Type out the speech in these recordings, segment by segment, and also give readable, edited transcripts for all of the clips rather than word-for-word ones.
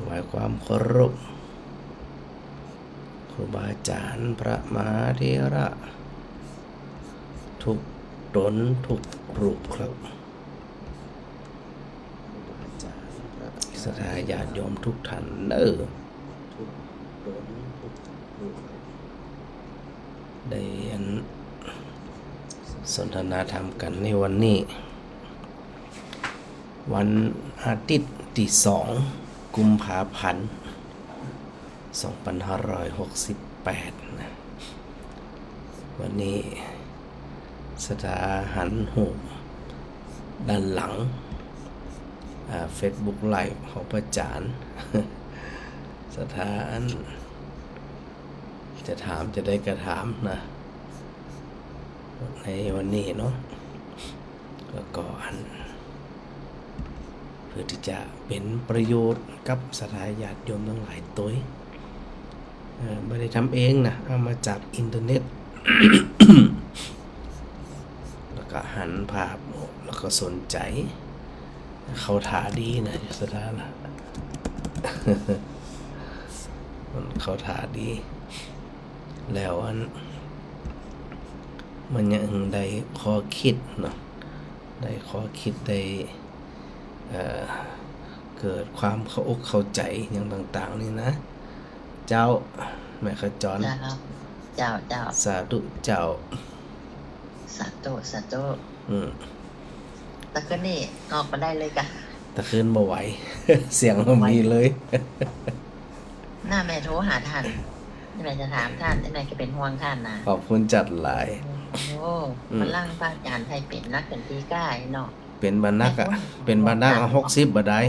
ถวายความเคารพครูบาอาจารย์พระมหาเถระทุกตนทุกรูปครับศรัทธาญาติโยมทุกท่านทุกตนทุกรูปได้สนทนาธรรมกันในวันนี้วันอาทิตย์ที่2 กุมภาพันธ์ 2568นะวันนี้สถาหันหูด้านหลังFacebook Live ของพระอาจารย์ สถานจะถามจะได้กระถามนะในวันนี้เนาะแล้วก็เพื่อที่จะเป็นประโยชน์กับสถาญาติโยมทั้งหลายตัวไม่ได้ทำเองนะเอามาจากอินเทอร์เน็ต แล้วก็หันภาพแล้วก็สนใจเขาถาดีนะสถานะ มันเขาถาดีแล้วมันยังได้ข้อคิดเนาะได้ข้อคิดได้เกิดความเข้าอกเข้าใจอย่างต่างๆนี่นะเจ้าแม่ขจรเจ้าสาธุเจ้าสาธุตะคืนนี่ออกมาได้เลยกะตะคืนบ่ไหว เสียงมันมีเลยหน้าแม่โทรหาท่านแม่จะถามท่านแม่จะเป็นห่วงท่านนะขอบคุณจัดหลายโอ้มันล่างป้าจานไทยเป็นนักเป็นตีก้าเนาะเป็นบรรนักอ่ะเป็นบรรนัก60บ่ได้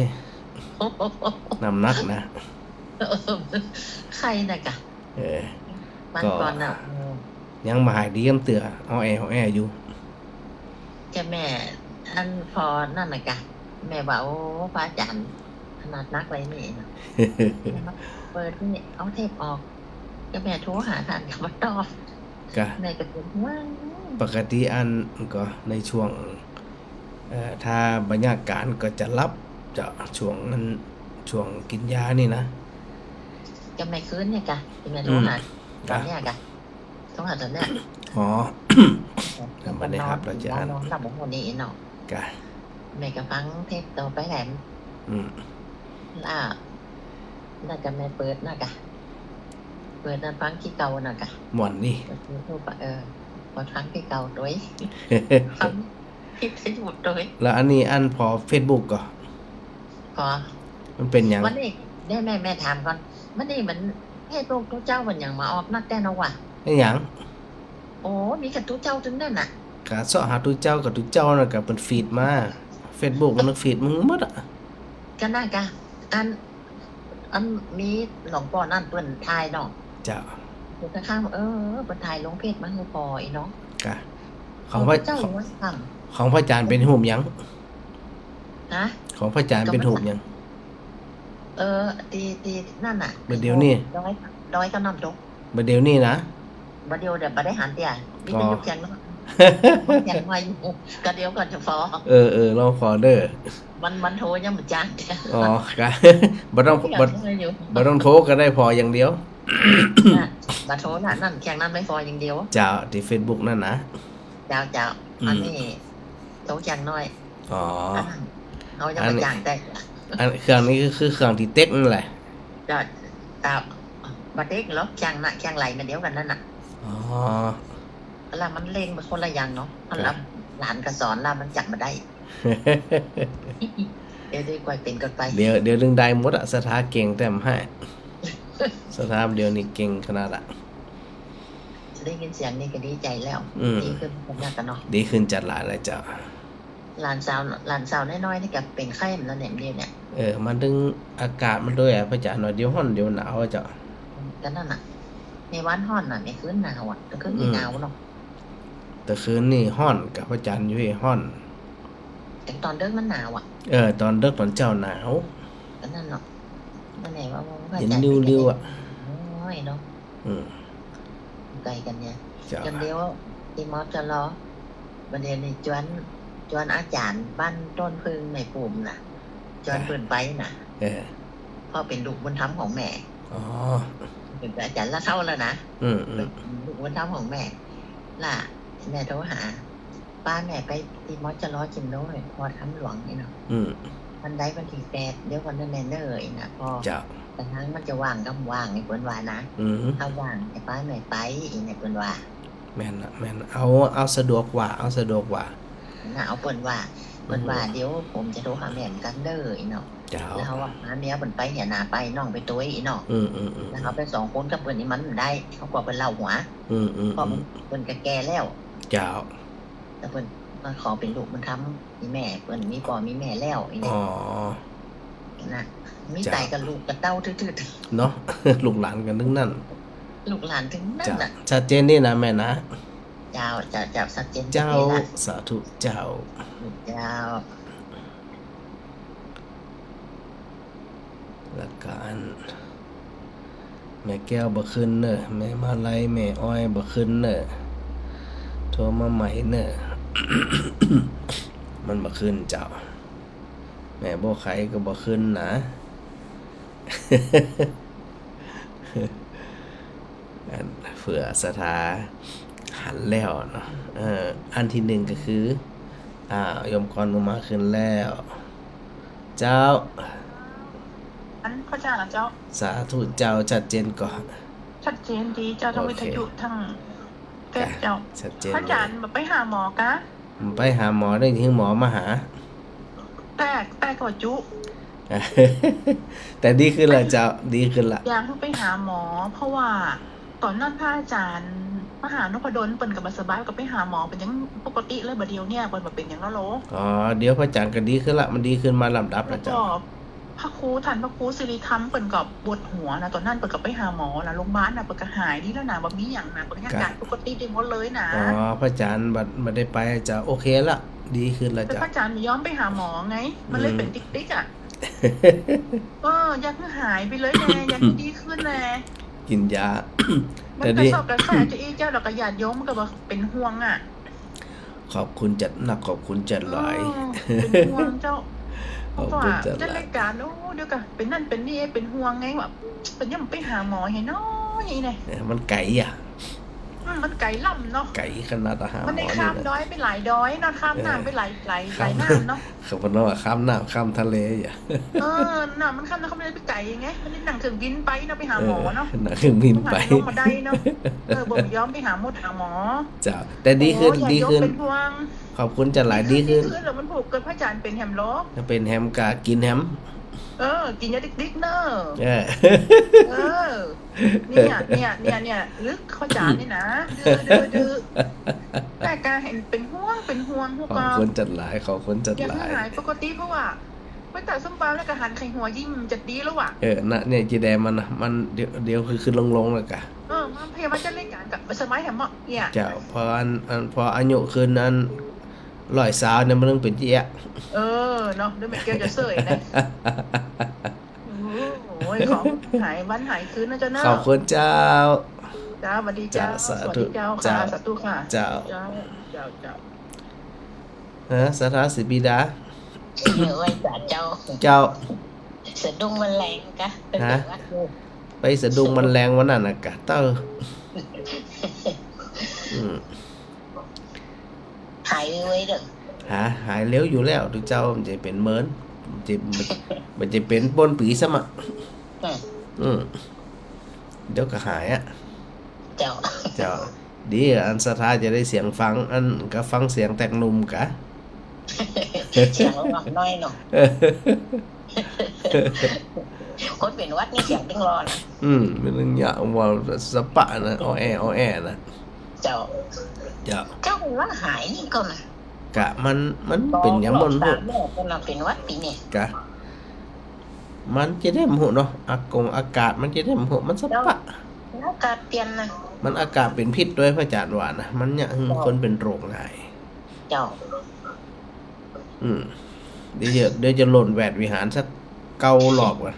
น้ำหนักนะใครน่ะกะมันก่อนน่ะยังมาหายดีกำเตือเอาแออยู่แกแม่พอนั่นน่ะกะแม่ว่าโอ้พระอาจารย์ขนาดนักไรนี่เนาะเปิดนี่เอาเทปออกแกแม่โทรหาท่านกับมาตอบแม่ก็เป็นห่วงปกติก็ในช่วงถ้าบรรยากาศก็จะรับจะช่วงนั้นช่วงกินยานี่นะจะไม่คืนเนี่ยกะจะไม่โทรหาตอนเนี้ยกะโทรหาตอนเนี้ยอ๋อมาได้ครับอาจารย์น้องรับของคนนี้เนาะกะแม่ก็ฟังเทปต่อไปแหลมล่าจะไม่เปิดนะกะเปิดนั่นฟังที่เก่าน่ะกะหม่อนนี่พอฟังที่เก่าด้วยฟังที่ที่หมดด้วยแล้วอันนี้พอ Facebook ก็พอมันเป็นยังวันนี้ได้แม่ถามก่อนวันนี้มันให้โรคทุเจ้ามันอย่างมาออกนักแน่นอนว่ะไอ้หยังโอ้มีกับทุเจ้าถึงนั่นน่ะกะเสาะหาทุเจ้ากับทุเจ้าน่ะก็เป็นฟีดมา Facebook มันฟีดมึงหมดอ่ะก็น่ากะอันมีหลวงพ่อนั่นเปิ้นทายเนาะจ้ะอยู่ข้างๆเปิ้นทายลงเพจมาคือพออีเนาะกะของพระเจ้าของพระอาจารย์เป็นหูปหยังฮะของพระอาจารย์เป็นหูปหยังตีนั่นน่ะบัดเดี๋ยวนี้ร้อยก็นำตกบัดเดี๋ยวนี้นะบัดเดี๋ยวบ่ได้หันเตี้ยมีเป็นยุคแข็งเนาะแข็งมาอยู่ก็เดี๋ยวก่อนจะฟอลองขอเด้อมันโทรยังบ่จ้างอ๋อกะบ่ต้องโทรก็ได้พออย่างเดียวบ่โทรน่ะนั่นแข็งนั้นไม่พออย่างเดียวจ้าที่ Facebook นั่นนะเจ้าอันนี้โทรแข็งน้อยอ๋อเอายังบ่จ้างได้เครื่องนี้คือเครื่องที่เต็กนั่นแหละจ้าบ่เต็กหรอกแข็งไหลมาเดียวกันนั่นน่ะอ๋อแล้วมันเล่นมาคนละอย่างเนาะแล้วหลานก็สอนแล้วมันจับมาได้ เดี๋ยวได้กว่าเป็นกันไปเดี๋ยวดึงได้หมดอะสถาเก่งแต้มให้สถาเดี๋ยวนี้เก่งขนาดอะจะได้ยินเสียงนี่ก็ดีใจแล้วดีขึ้นกันเนาะดีขึ้นจัดหลายเลยจ้ะหลานสาวน้อยๆนี่ก็เป็นไข้เหมือนนั่นเองเนี่ยมันดึงอากาศมันด้วยพระอาจารย์หน่อยเดี๋ยวร้อนเดี๋ยวหนาวจ้ะก็นั่นน่ะในวันร้อนน่ะในคืนหนาวอ่ะแต่คืนหนาวเนาะแต่คืนนี่ร้อนกับพระอาจารย์อยู่ร้อนแต่ตอนเด็กมันหนาวอ่ะตอนเด็กตอนเจ้าหนาวก็นั่นเนาะนั่นไหนว่าเห็นริ้วๆอ่ะโอ้ยเนาะไกลกันเนี่ยกันเดียวตีมอสจะรอประเด็นในจวนอาจารย์บ้านต้นพึ่งในปุ่มน่ะจวนเปิ่นไปน่ะพ พ่อเป็นลูกบุญธรรมของแม่ อ๋อ เป็นอาจารย์ละเท่าแล้วนะ อืม เป็นลูกบุญธรรมของแม่ล่ะแม่โทรหาป้าแม่ไปที่มอจะล้อจิมโน่พอทำหลวงนี่เนาะ อืม วันใดวันที่8เดี๋ยววันนั้นแน่เนยนะพ่อ เจ้า แต่ทั้งมันจะว่างก็ว่างในเปิ้นว่านะ อืม ถ้าว่างไอ้ป้าแม่ไปอีในเปิ้นว่า แม่นละแม่นเอาสะดวกกว่าเอาสะดวกกว่า นะเอาเปิ้นว่าเดี๋ยวผมจะโทรหาแม่กันเด้ออีเนาะ เจ้า แล้วเขาว่าหาเมียเปิ้นไปเหียหน้าไปน้องไปตัวอีเนาะ อืม แล้วเขาไป2คนกับเปิ้นนี่มันได้เขาก็เปิ้นเล่าหัว อืม เพราะเปิ้นก็แก่แล้ว เจ้า แต่เปิ้นมาขอเป็นลูกบุญธรรมมีแม่เปิ้นมีพ่อมีแม่แล้วอีเนี่ อ๋ ย อ นะมีไตกับลูกกับเต้าทื่อ เนาะ ลูกหลานกันทั้งนั้น ๆลูกหลานถึงนั่น เจ้า น่ะ ชัดเจนนี่นะแม่นะ เจ้าสัจเจน เจ้า นี่ล่ะ สาธุเจ้า เจ้า แล้วการแม่แก้วบ่ขึ้นเนอะแม่มาลัยแม่อ้อยบ่ขึ้นเนอะโทรมาใหม่เนอะ มันบ่ขึ้นเจ้า แม่บ่ไขก็บ่ขึ้นนะ อันเผื่อสถาหันแล้วเนาะอันที่หนึ่งก็คือยมกรมาขึ้นแล้ว เจ้า อันพระเจ้านะเจ้า สาธุเจ้าชัดเจนก่อน ชัดเจนดีเจ้าทั้งวิทยุทั้งเฟซเจ้า ชัดเจน พระอาจารย์แบบไปหาหมอกะ ไปหาหมอได้ที่หมอมาหา แต่ก่อจุ แต่ดีขึ้นละเจ้าดีขึ้นละ อยากให้ไปหาหมอ เพราะว่าตอนนั้นพระอาจารย์มหานพดลเปิ่นกับสบายกับไปหาหมอเป็นยังปกติเลยบัดเดียวเนี่ยเปิ่นแบบเป็นอย่างแล้วโล อ๋อเดี๋ยวพระอาจารย์ก็ดีขึ้นละมันดีขึ้นมาลำดับ แล้ ละ ว เจ้า ก็พระครูทันพระครูสิริธรรมเปิ่นกับปวดหัวนะตอนนั้นเปิ่นกับไปหาหมอนะโรงพยาบาลนะเปิ่นก็หายดีแล้วนะแบบนี้อย่างนะเปิ่นอาการปกติดีหมดเลยนะ อ๋อพระอาจารย์บัดได้ไปเจ้าโอเคละดีขึ้นละ แต่ เจ้า พระอาจารย์ไม่ยอมไปหาหมอไง มันเลยเป็นติ๊กๆอ่ะ อยากให้หายไปเลยแน่อยากให้ดีขึ้นแน่ กินยา มัน แต่ กระ ดี สอบกระแสจะอีเจ้าดอกกระยาดโยมมันก็บอกเป็นห่วงอ่ะ ขอบคุณจัดหนักขอบคุณจัดหลาย เป็นห่วงเจ้าเพ ขอบ ราะ คุ ว่า ณจัดห จะ ลาย รายการเดี๋ยวกันเป็นนั่นเป็นนี่เป็นห่วงไงแบบเป็นยังไปหาหมอให้น้อยเนี่ย มันไก่อ่ะ มันไก่ล่ำเนาะ ไก่ขนาดอาหาร มันได้ หมอ ข้าม นี่ ด นะ อยไปหลายดอยเนาะข้ามน้ำไปหลายน้ำเนาะ เขาบอกว่าข้ามน้ำข้ามทะเลอ่ะ น้ำมันข้ามน้ำเขาไม่ได้ไปไก่ไงมันได้นั่งเครื่องบินไปเนาะไปหาหมอเนาะ หนักเครื่องบินไป ลงมาได้เนาะบ่ยอมไปหาหมดหาหมอ เจ้าแต่ดีขึ้น โอ้ย ดี อย่ายก ขึ้น เป็นห่วง ขอบคุณจัดหลายดีขึ้น แล้วมันผูกเกิดพระอาจารย์เป็นแฮมโล ถ้าเป็นแฮมกะกินแฮม กินยาดิกๆเนอะ เออ เนี่ยลึกพระอาจารย์นี่นะดื้อแต่การเห็นเป็นห่วงพวก ขอบคุณจัดหลายขอบคุณจัด อยาก หลาย หายปกติเพราะว่าไปตัดส้มปลาแล้วก็หันไข่หัวยิ่งจะดีแล้วอ่ะ น่ะเนี่ยจีแดงมันเดี๋ยวคือขึ้นลงแล้วกะ มันพยายามจะเล่นการกับสมัยแฮมเนี่ย เจ้าพอพออายุขึ้นนั้นร้อยสาวเนี่ยมันต้องเป็นเจี๊ยะ เนาะเดี๋ยวแม่แก้วจะเสยนะโอ้ยของหายวันหายคืนนะเจ้าเนาะ ขอบคุณเจ้า จ้าสวัสดีเจ้า สา สวัส ธุ ดีเจ้าค่ะสาธุค่ะ เจ้า เจ้า สถาสิบิดา ไว้จ่าเจ้า เจ้า สะดุ้งมันแรงกะเป็น ฮะ แบบว่า ไปสะดุ้งมันแรงวันนั้นน่ะกะเต้ออืม หายไว้เด้อ หายเร็วอยู่แล้วทุกเจ้ามันจะเป็นเหมินมันจะเป็นปนปีซะมะ เดี๋ยวก็หายอ่ะ เจ้า เจ้าดีอันสถาจะได้เสียงฟังอันก็ฟังเสียงแตกหนุ่มกะ เสียงหวานน้อยเนาะคนเป็นวัดนี่เสียงตึงรอนะ มันเรื่องยาวว่าสปะนะอ้อแอนะ เจ้า เจ้า เจ้าว่าหายนี่ก็นะ กะมันเป็นหยังมัน ตา พู มแม่คนเราเป็นวัดปีนี่ กะมันจะได้หมเนาะอากาศมันจะได้หมมันสปะ แล้วการเปลี่ยนนะ มันอากาศเป็นพิษด้วยพระอาจารย์ว่านะมันเนี่ยคนเป็นโรคง่าย เจ้า เดี๋ยวจะหล่นแหวดวิหารสักเกาหลอกว่ะ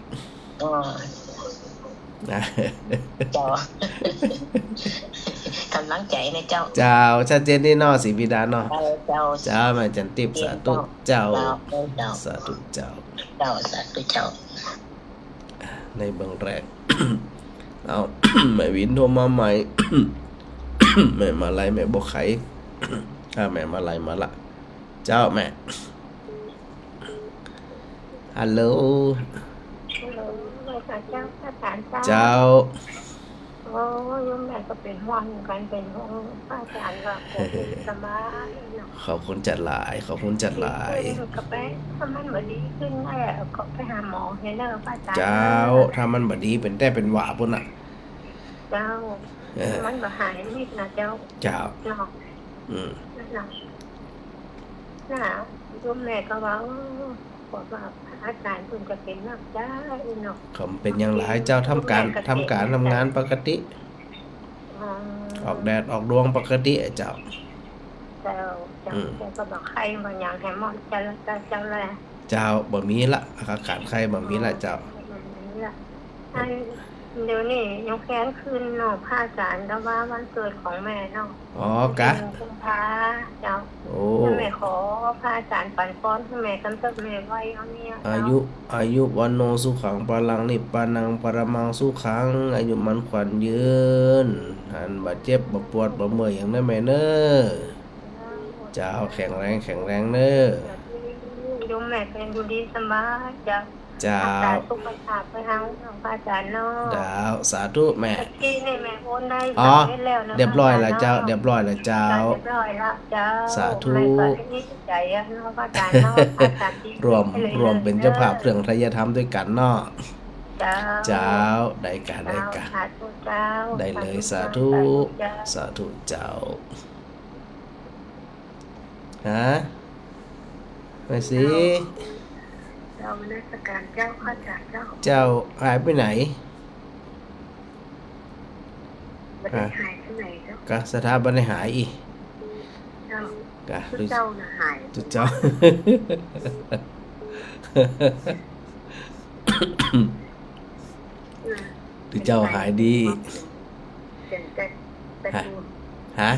นะ เจ้า กำลังใจนะเจ้า เจ้าชัดเจนนี่เนอสีบิดาเนอ เจ้า เจ้ามาจันติบสาธุเจ้า เจ้า สาธุเจ้า เจ้าสาธุเจ้า ในเบื้องแรก เอา แม่วินโทรมาใหม่ แม่มาไล่แม่บอกไข แม่มาไล่มาละเจ้าแม่ฮัลโหล ฮัลโหลเลยค่ะเจ้าพระอาจารย์เจ้า เจ้า โอ้ยมแม่ก็เป็นห่วงเหมือนกันเป็นห่วงพระอาจารย์ว่าผมสบายเนาะ ขอบคุณจัดหลายขอบคุณจัดหลาย ก็ไปถ้ามันบ่ดีขึ้นแน่ก็ไปหาหมอให้เด้อพระอาจารย์ เจ้าถ้ามันบดีเป็นแต่เป็นหวาปุ่นอ่ะ เจ้า เออ มันบ่หายนิดนะเจ้า เจ้า เนาะ อืม นั่นน่ะโยมแม่ก็ว่าบอกว่าพระอาจารย์คุณจะเป็นนักได้เนาะ เขาเป็นอย่างไรเจ้าทำการทำงานปกติ ออกแดดออกดวงปกติเจ้า เจ้าก็บอกใครบางอย่างให้หมดเจ้าแหละ เจ้าบ่มีละอาการไข้บ่มีละเจ้า เดี๋ยวนี้ยังแค้นคืนเนาะพระอาจารย์แล้วว่าวันเกิดของแม่เนาะ อ๋อกะ คุณพระเจ้า โอ้ แม่ขอพระอาจารย์ปันป้อนให้แม่กันสักแม่ไว้เอาเนี่ย อายุวันโนสุขังปะลังนิพพานังปรมังสุขังอายุมันขวัญยืนหันบาดเจ็บบ่ปวดบ่เมื่อยอย่างนั้นแม่เน้อเจ้าแข็งแรงเน้อ โยมแม่เป็นอยู่ดีสบายเจ้า เจ้า อาจารย์สุขภาพไปทางพระอาจารย์เนาะ ดาวสาธุแม่ ตะกี้นี่แม่โอนได้ อ๋อ สำเร็จแล้วนะ เรียบร้อยแล้วเจ้าเรียบร้อยแล้วเจ้า เรียบร้อยแล้วเจ้า สาธุ แม่ก็ที่ใจอะเนาะพระอาจารย์เนาะอาจารย์ดี รวมเป็นเจ้าภาพเครื่องไทยธรรมด้วยกันเนาะ เจ้า เจ้าได้การ สาธุเจ้า ได้เลยสาธุ เจ้า สาธุเจ้าฮะมาสิ เราไม่ได้ประการเจ้าข้าจากเจ้า เจ้าหายไปไหน ไม่ได้หายที่ไหนเจ้าก ะสถาบันได้หายอีก เจ้าก ะ ทุกเจ้าน่ะหาย จุดเจ้า หรือเจ้าหายดี เสียงแต่ดู ฮะ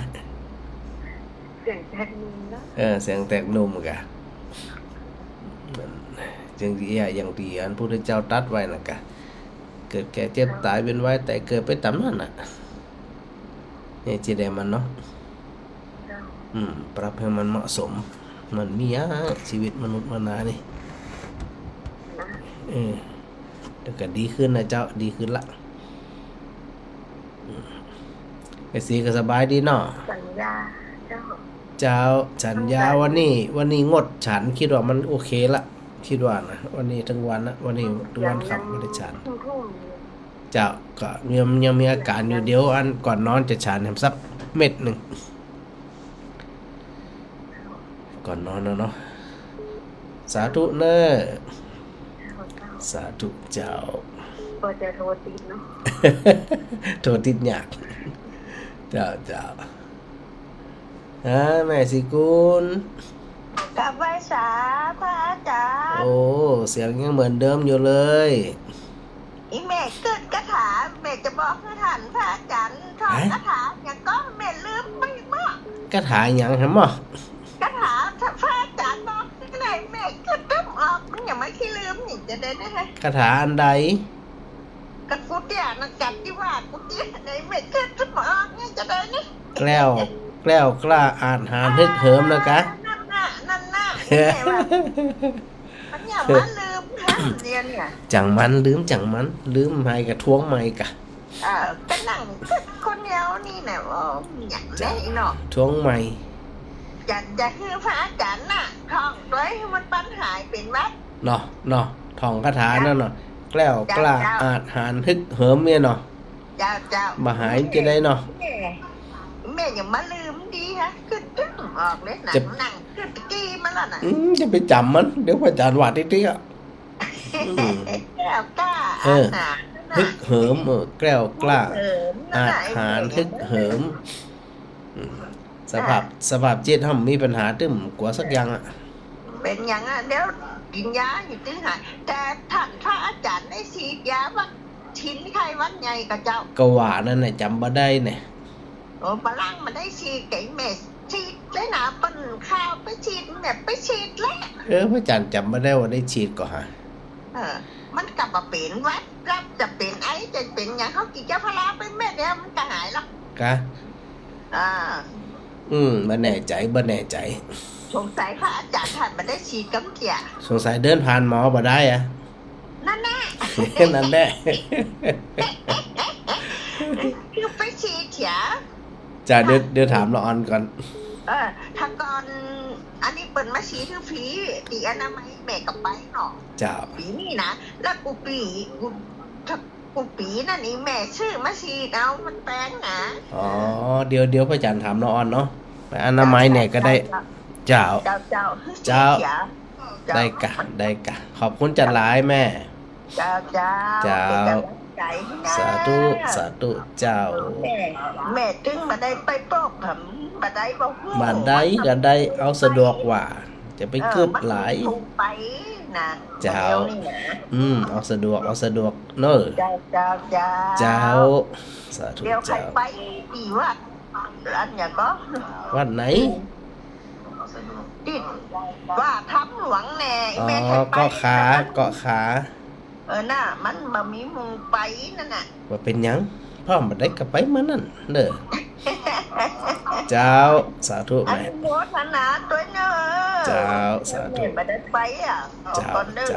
เสียงแต่ดูแล้ว เสียงแตกนุ่มกะจึงที่อย่างที่อันพุทธเจ้าตรัสไว้นะกะ เกิดแก่เจ็บตายเป็นไว้แต่เกิดไปตามนั้นน่ะนี่จีได้มันเนาะ เจ้า ปรับให้มันเหมาะสม มันมีอะชีวิตมนุษย์มนานี่ นะ เดี๋ยวก็ดีขึ้นนะเจ้าดีขึ้นละไอ้สีก็สบายดีเนาะ สัญญาเจ้า เจ้าฉันยาวันนี้งดฉันคิดว่ามันโอเคละคิดว่านะวันนี้ทั้งวันนะวันนี้ทั้งวันขับไม่ได้ฉัน ทุ่ม เจ้าก็ยังมีอาการอยู่เดี๋ยวอันก่อนนอนจะฉันแหมสักเม็ดหนึ่งก่อนนอนเนาะสาธุเนอ เจ้า สาธุเจ้า ก็จะโทรติดเนาะ โทษติดยากเจ้าแม่สิกุล กลับไหว้สาพระอาจารย์ โอ้เสียงยังเหมือนเดิมอยู่เลย อีแม่เกิดกระถาแม่จะบอกให้ท่านพระอาจารย์ทอดกระถาอย่างก็แม่ลืมไปมาก กระถายหยังหำบ่ กระถาถ้าพระอาจารย์บอกที่ไหนแม่ก็ต้องออกมันอย่าไม่ขี้ลืมนี่จะได้นะฮะ กระถาอันใด กระกุฎเนี่ยนักจัดที่ว่ากุฎเนี่ยไหนแม่ก็ต้องออกนี่จะได้นะ แกล้วกล้าอ่านหาฮึกเหิมนะกะ นั่นน่ะแม่ว่ามันอย่ามาลืมท่านเรียนเนี่ย จังมันลืมให้กระท้วงใหม่กะ ก็นั่งคนเดียวนี่แหละว่าอย่างได้เนาะ ท้วงใหม่ จะคือพระอาจารย์น่ะท่องด้วยให้มันปัญหาเป็นวัด เนาะท่องคาถานั่นเนาะแกล้วกล้าอ่านหาฮึกเหิมเนี่ยเนาะ เจ้า บ่หายจะได้เนาะ แม่อย่ามาลืมดีฮะคือตึ้งออกเลยหนังคือตะกี้มันแล้วน่ะ จะไปจำมันเดี๋ยวพระอาจารย์ว่าติ๊กๆอ่ะ แล้วกล้า ฮึกเหิมแกล้วกล้าอาหารฮึกเหิมสภาพจิตเฮามีปัญหาตึ้มกว่าสักอย่างอ่ะ เป็นอย่างอ่ะเดี๋ยวกินยาอยู่ตื้อหายแต่ท่านพระอาจารย์ได้ฉีดยาวัคชิ้นไข้วัดใหญ่กับเจ้า ก็ว่านั่นน่ะจำบ่ได้เนี่ย โอ้ฝรั่งมันได้ฉีดไก่เมสฉีดเลยนะเป็นข้าวไปฉีดแบบไปฉีดแล้ว พระอาจารย์จำบ่ได้ว่าได้ฉีดก็หา มันกลับมาเป็นวัดรับจะเป็นไอ้จะเป็นอย่างเขากินยาพาราเป็นแม่เดียวมันก็หายแล้ว กะ บ่แน่ใจบ่แน่ใจ สงสัยพระอาจารย์ท่านมาได้ฉีดกำเกีย สงสัยเดินผ่านหมอบ่ได้อะ นั่นแน่ นั่นแหละ คือไปฉีดเถีย จ้ะเดี๋ยวถามละออนก่อน ถ้าก่อนอันนี้เปิดมาฉีดคือผีตีอนามัยแม่กับไปเนาะ เจ้า ปีนี่นะแล้วกูปีนั่นนี่แม่ชื่อมาฉีดเอามันแปลงนะ อ๋อเดี๋ยวพระอาจารย์ถามละออนเนาะไปอนามัยเนี่ยก็ได้เจ้า เจ้า ได้กะขอบคุณจัดหลายแม่ เจ้า ใจนะ สาธุเจ้า แม่ถึงมาได้ไปปอกผมมาได้บอก มาได้ก็ได้เอาสะดวกกว่า จะไปคืบหลาย ถูกไปนะ เจ้า นี่นะ เอาสะดวกเนอะ เจ้า สาธุ เดี๋ยวใคร เจ้า ไปอีวัดอันอย่างก็ วัดไหน ติดว่าทำหลวงแน่ อ๋อ แม่เคยไป เกาะขา น่ะมันบ่มีหมูไปนั่นน่ะ ว่าเป็นหยังพ่อมาได้ก็ไปมานั่นเด้อเจ้าสาธุ อัน แม่ โมทนาตัวเนอะ เจ้าสาธุ แม่มาได้ไปอ่ะ เจ้า ก่อนเด้อ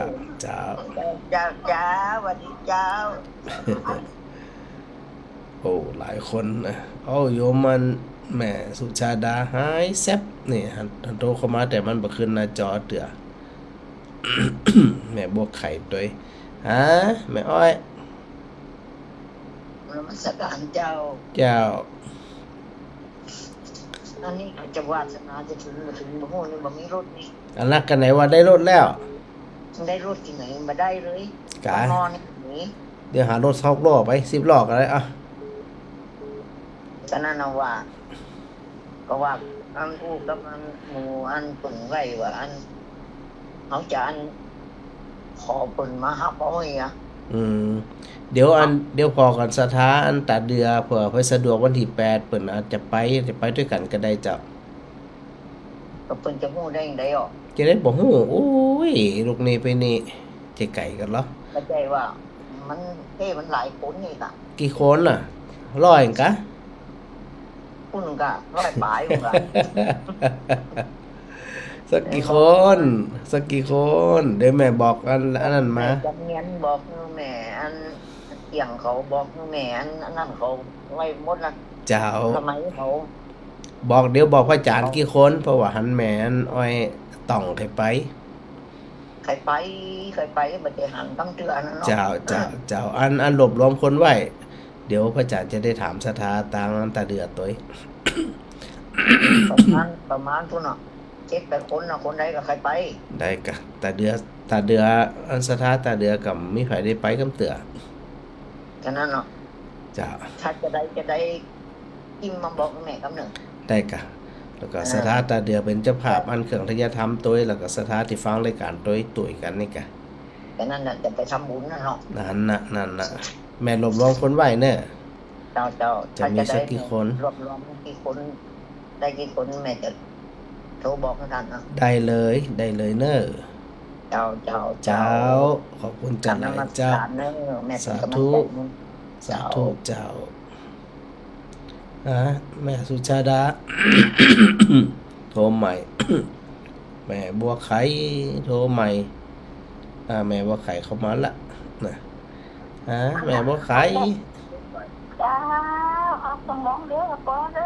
เจ้า เจ้าสวัสดีเจ้า โอ้หลายคนนะโยมมันแม่สุชาดาหายแซบนี่หันโทรเข้ามาแต่มันบ่ขึ้นหน้าจอเตือ แม่บวกไข่ตัวฮะแม่อ้อย นมัสการเจ้า เจ้า อันนี้จะวาสนาจะถึงมาถึงบ่ฮู้นี่บ่มีรถนี่ อันนักกันไหนว่าได้รถแล้ว ได้รถที่ไหนมาได้เลย กะ นอนนี่ เดี๋ยวหารถ6ล้อไป10ล้อก็ได้อ่ะ ฉะนั้นเอาว่าก็ว่าอันอู้กับอันหมู่อันเปิ่นไว้ว่าอันเขาจะอันขอเปิ่นมาฮับเอาไว้อะ เดี๋ยวพอก่อนสถาอันตัดเดือเผื่อไปสะดวกวันที่8เพิ่นอาจจะไปด้วยกันก็ได้เจ้า ก็เปิ่นจะฮู้ได้จังได๋อ่ะ จะได้บอกฮู้โอ้ยลูกนี่ไปนี่จะไก่กันเหรอ เข้าใจว่ามันมันหลายคนนี่ล่ะ กี่คนน่ะร้อยกะ คุณก็ร้อยปลายพุ่นล่ะ สักกี่คนเดี๋ยวแม่บอกอันนั้นมา จำเนียนบอกแม่อันเกี่ยงเขาบอกแม่อันนั้นเขาไว้หมดละ เจ้า สมัยเขา เดี๋ยวบอกพระอาจารย์กี่คนเพราะว่าหันแม่อันอ้อยต้องให้ไป ใครไปบัดได้หันตั้งเทื่อนั่นเนาะ เจ้าอันรวบรวมคนไว้ เดี๋ยวพระอาจารย์จะได้ถามสถาตางตาเดือดตัว ประมาณพุ่นเนาะ7-8คนน่ะคนใดก็ใครไป ได้กะตาเดืออันสถาตาเดือกับมีไผได้ไปกำเตือ ฉะนั้นเนาะ เจ้า ถ้าจะได้อิ่มมาบอกแม่กำหนึ่ง ได้กะแล้วก็สถาตาเดือเป็นเจ้าภาพอันเครื่องทยธรรมตัวแล้วก็สถาที่ฟังรายการตัวตุยกันนี่กะ แต่นั้นน่ะจะไปทำบุญนั่นเนาะ นั่นน่ะแม่รวบรวมคนไว้เน้อ เจ้า จะมีสักกี่คน รวบรวมกี่คนได้กี่คนแม่จะโทรบอกให้ท่านนะ ได้เลยเน้อ เจ้า เจ้าขอบคุณจังเลยเจ้า แม่ สาธุ สาธุเจ้าแม่สุชาดา โทรใหม่ แม่บัวไข่โทรใหม่แม่บัวไข่เข้ามาละนะแม่บัวไข่ เจ้าเอาสมองเดี๋ยวก่อนเด้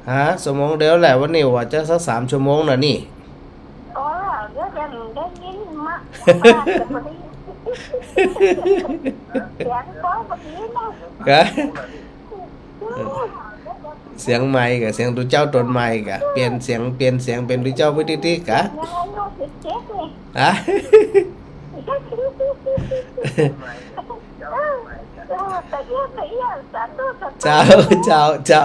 อ สมองเดียวแหละวันนี้ว่าจะสัก3 ชั่วโมงน่ะนี่ ก็เดี๋ยวจะได้ยินมาเสียงก็แบบนี้นะ กะเสียงไม้กับเสียงตัวเจ้าตนไม้กะเปลี่ยนเสียงเป็นตัวเจ้าไปติกะ ยังไงก็เจ็บเลย แต่เอี้ยสาธุสาธุ เจ้า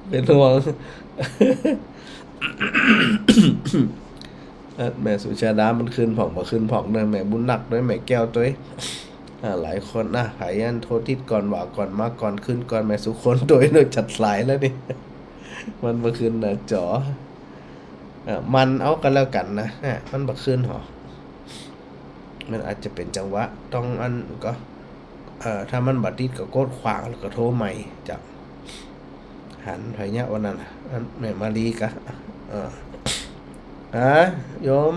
เป็นห่วง แม่สุชาดามันขึ้นผ่องบ่ขึ้นผ่องเด้อแม่บุญหนักด้วยแม่แก้วตัวหลายคนนะไผอันโทษทิศก่อนว่าก่อนมาก่อนขึ้นก่อนแม่สุคนโดยจัดสายแล้วนี่ มันบ่ขึ้นนะจอมันเอากันแล้วกันนะมันบ่ขึ้นหรอ มันอาจจะเป็นจังหวะต้องอันก็ถ้ามันบัดติดก็กดขวางแล้วก็โทรใหม่จะหันไผเนี่ยวันนั้นอันแม่มาลีกะโยม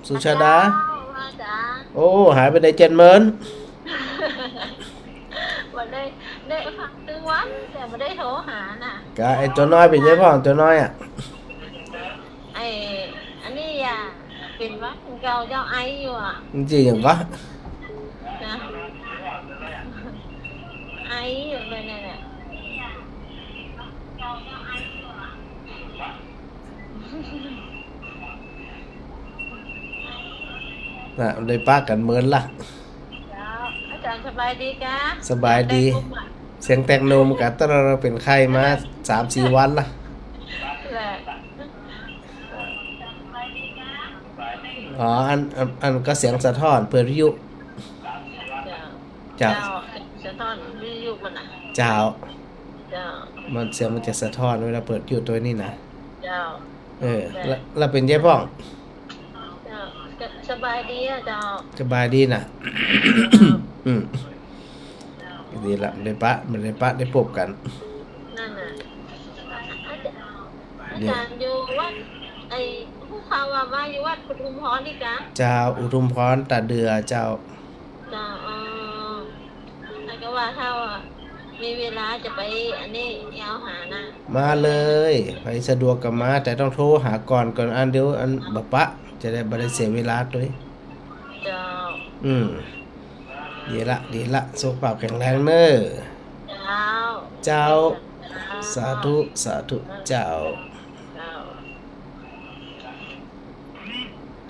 สุชาดา ว่าจ้า โอ้หายไปได้70,000 วันได้ฟังตึงวันแต่ไม่ได้โทรหาน่ะ กะไอ้ตัวน้อยเป็นไงพ่อตัวน้อยอ่ะ อันนี้อ่ะเป็นวัดเก่าเจ้าไออยู่อ่ะ จริงๆอย่างก็ นะไออยู่เลยเนี่ย น่ะเลยป้ากันเหมือนล่ะ แล้วอาจารย์สบายดีกะ สบายดี เสียงแตกโนมกะตอนเราเป็นไข้มา 3-4 วันล่ะ แหละ อ๋ออันก็เสียงสะท้อนเปิดวิทยุ เจ้าสะท้อนวิทยุมันอ่ะ เจ้า เจ้า มันเสียงมันจะสะท้อนเวลาเปิดอยู่ตัวนี้นะ เจ้า แล้วเป็นยังพ่อง เจ้าสบายดีอ่ะเจ้า สบายดีน่ะ อืมดีละได้ปะมันได้ปะได้พบกัน นั่นน่ะอาจารย์อยู่วัดผู้ข่าวว่าอยู่วัดปทุมพรนี่กะ เจ้าอุทุมพรตาเดือเจ้า จ้าแล้วก็ว่าถ้าว่ามีเวลาจะไปอันนี้ยาวหานะ มาเลยไปสะดวกกับมา แต่ต้องโทรหาก่อนอันเดียวอันบะปะ จะได้บ่ได้เสียเวลาด้วย เจ้า ดีละสุขภาพแข็งแรงเน้อ เจ้า สาธุเจ้า เจ้า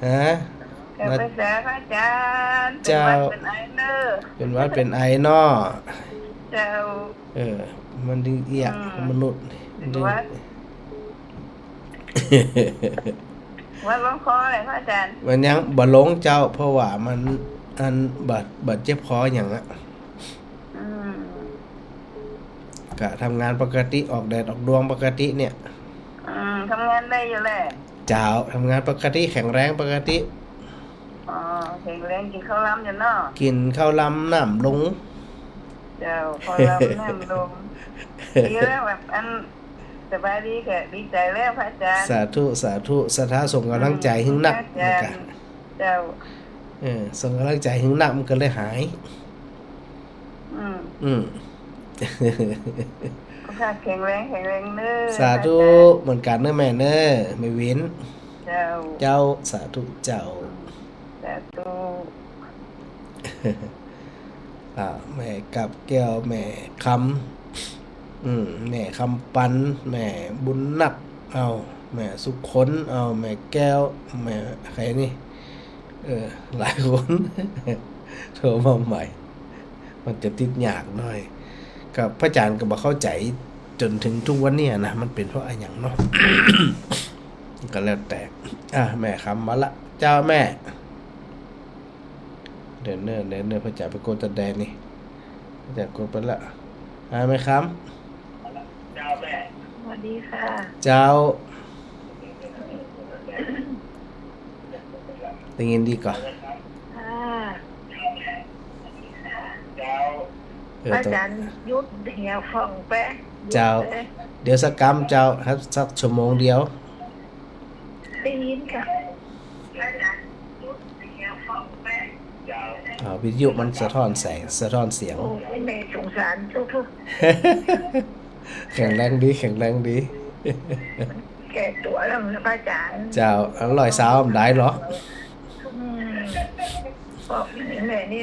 ฮะ แกไปแสพระอาจารย์ เจ้า เป็นไอเนอร์ เป็นหวัดเป็นไอเนอ เจ้า มันดึงเอียกของมนุษย์ดึง วัดร้องคออะไรพระอาจารย์ มันยังบ่หลงเจ้า เพราะว่ามันอันบัดเจ็บคออย่างอ่ะ อืม กะทำงานปกติออกแดดออกดวงปกติเนี่ย ทำงานได้อยู่แหละ เจ้าทำงานปกติแข็งแรงปกติ อ๋อแข็งแรงกินข้าวล้ำอยู่เนาะ กินข้าวลำน้ำลง เจ้าพอล้ำน้ำลงดีแล้วแบบอันสบายดีแกดีใจแล้วพระอาจารย์ สาธุสถาส่งกำลังใจหึงหนัก พระอาจารย์เจ้า ส่งกำลังใจหึงหนักมันก็เลยหาย อืมค่ะแข็งแรงเน้อ สาธุเหมือนกันเน้อแม่เน้อไม่เว้น เจ้า เจ้าสาธุเจ้า สาธุ แม่กับแก้วแม่คำแม่คำปันแม่บุญนักเอาแม่สุขขนเอาแม่แก้วแม่ใครนี่หลายคน โทรมาใหม่ มันจะติดยากหน่อยกับพระอาจารย์ก็บอกเข้าใจจนถึงทุกวันเนี้นะมันเป็นเพราะอะไรอย่างเนาะ ก็แล้วแต่แม่คำมาละเจ้าแม่เดินเนอพระอาจารย์ไปโกนตะแดนนี่พระอาจารย์โกนไปละแม่คำ สวัสดีค่ะ เจ้าได้ยินดีก่อน ค่ะ ต้ อา อง จารย์ยุดเหี่ยวฟองแปะ เจ้า เดี๋ยวสักกรรมเจ้าครับสักชั่วโมงเดียว ได้ยินค่ะอาจารย์ยุดเหี่ยวฟองแปะ วิทยุมันสะท้อนแสงสะท้อนเสียง โอ้ยแม่สงสารทุก แข็งแรงดี แก่ตัวแล้วนะพระอาจารย์ เจ้าอร่อยสาวได้เหรอ บอกแม่นี่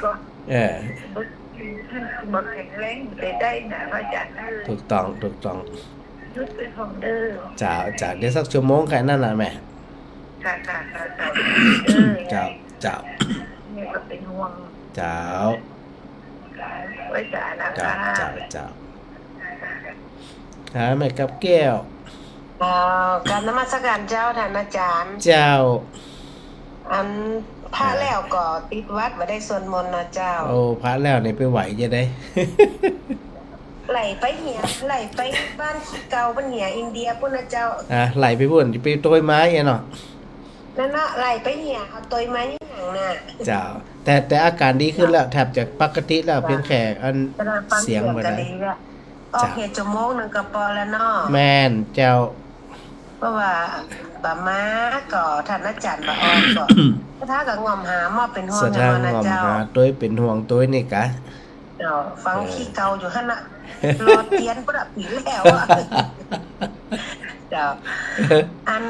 ก็ บอกแข็งแรงได้นะพระอาจารย์ ถูกต้อง ยุดเป็นของเด้อ เจ้าเดี๋ยวสักชั่วโมงแค่นั้นนะแม่ ค่ะ เจ้า นี่ก็เป็นห่วง เจ้า ไว้จ่านะ เจ้า คะ แม่กับแก้ว การนมัสการเจ้าท่านอาจารย์ เจ้า อันพระแล้วก็ติดวัดมาได้สวดมนต์นะเจ้า โอ้พระแล้วนี่ไปไหวจะได้ ไหลไปเหียไหลไปบ้านเก่าบ้านเหียอินเดียปุ่นนะเจ้า ไหลไปพุ่นจะไปโต้ยไม้เนาะ นั่นเนาะไหลไปเหียเอาตัวไม้อย่าง น่ะ เจ้าแต่อาการดีขึ้นแล้วแทบจะปกติแล้วเพียงแค่อัน กระดานฟัง เสียงบ่ ก็ ได้ ดีแล้วออกเหตุชั่วโมงหนึงก็พอแล้วเนาะ แม่นเจ้า เพราะว่าบะม้าก็ท่านอาจารย์บะออกก็ถ้าก็งอมหาหมอเป็นห่ว ส ง ถาน นะ งอม เจ้า หาตัวเป็นห่วงตัวนี่กะ เจ้าฟังขี้เกาอยู่หั่นน่ะรอเตียนประปีแล้วอ่ะเจ้าอัน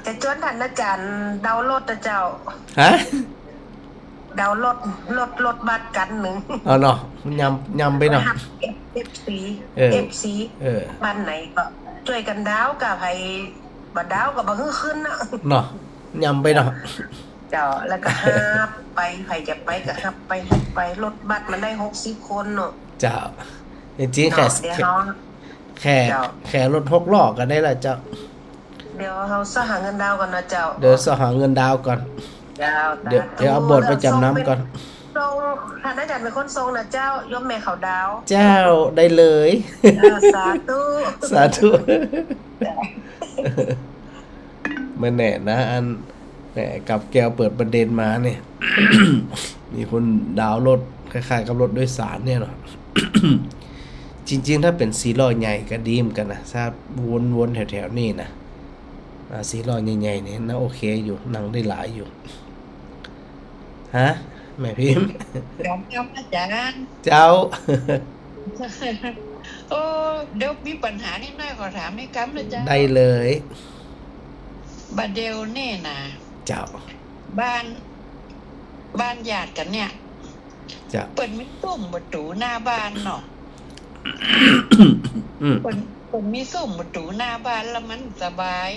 จะชวนท่านอาจารย์เดารถนะเจ้า ฮะ เดารถบัตรกันหนึ่ง เอาเนาะยำไปเนาะ FC เออ FC เออ บ้านไหนก็ช่วยกันดาวกับไผบ่ดาวก็บ่ฮือขึ้นน่ะ เนาะยำไปเนาะ เจ้าแล้วก็ฮับไปไผจะไปก็ฮับไปรถบัสมันได้60คนเนาะ เจ้าจริงๆแค่ เดี๋ยวเฮา แค่รถ6ล้อก็ได้ละเจ้า เดี๋ยวเฮาสหาเงินดาวกันนะเจ้า เดี๋ยวสหาเงินดาวก่อน เจ้า เดี๋ยวเอาบทไปจำนำก่อน ทรงท่านอาจารย์เป็นคนทรงนะเจ้ายมแม่เขาดาว เจ้าได้เลย สาธุ สาธุมันแน่นะอันแหมกับแก้วเปิดประเด็นมาเนี่ย มีคนดาวน์รถคล้ายๆกับรถโดยสารเนี่ยเนาะ จริงๆถ้าเป็นสีล้อใหญ่ก็ดีมกันนะถ้าวนๆแถวๆนี่นะสีล้อใหญ่ๆเนี่ยน่าโอเคอยู่นั่งได้หลายอยู่ฮะแม่พิมพ์ ยอมอาจารย์ เจ้า โอ้เดี๋ยวมีปัญหานิดหน่อยขอถามให้กำเลยจ้า ได้เลย บาเดลเน่นะ เจ้า บ้านญาติกันเนี่ย เจ้า เปิดมีส้มประตูหน้าบ้านเนาะ อืม เปิดมีส้มประตูหน้าบ้านแล้วมันสบาย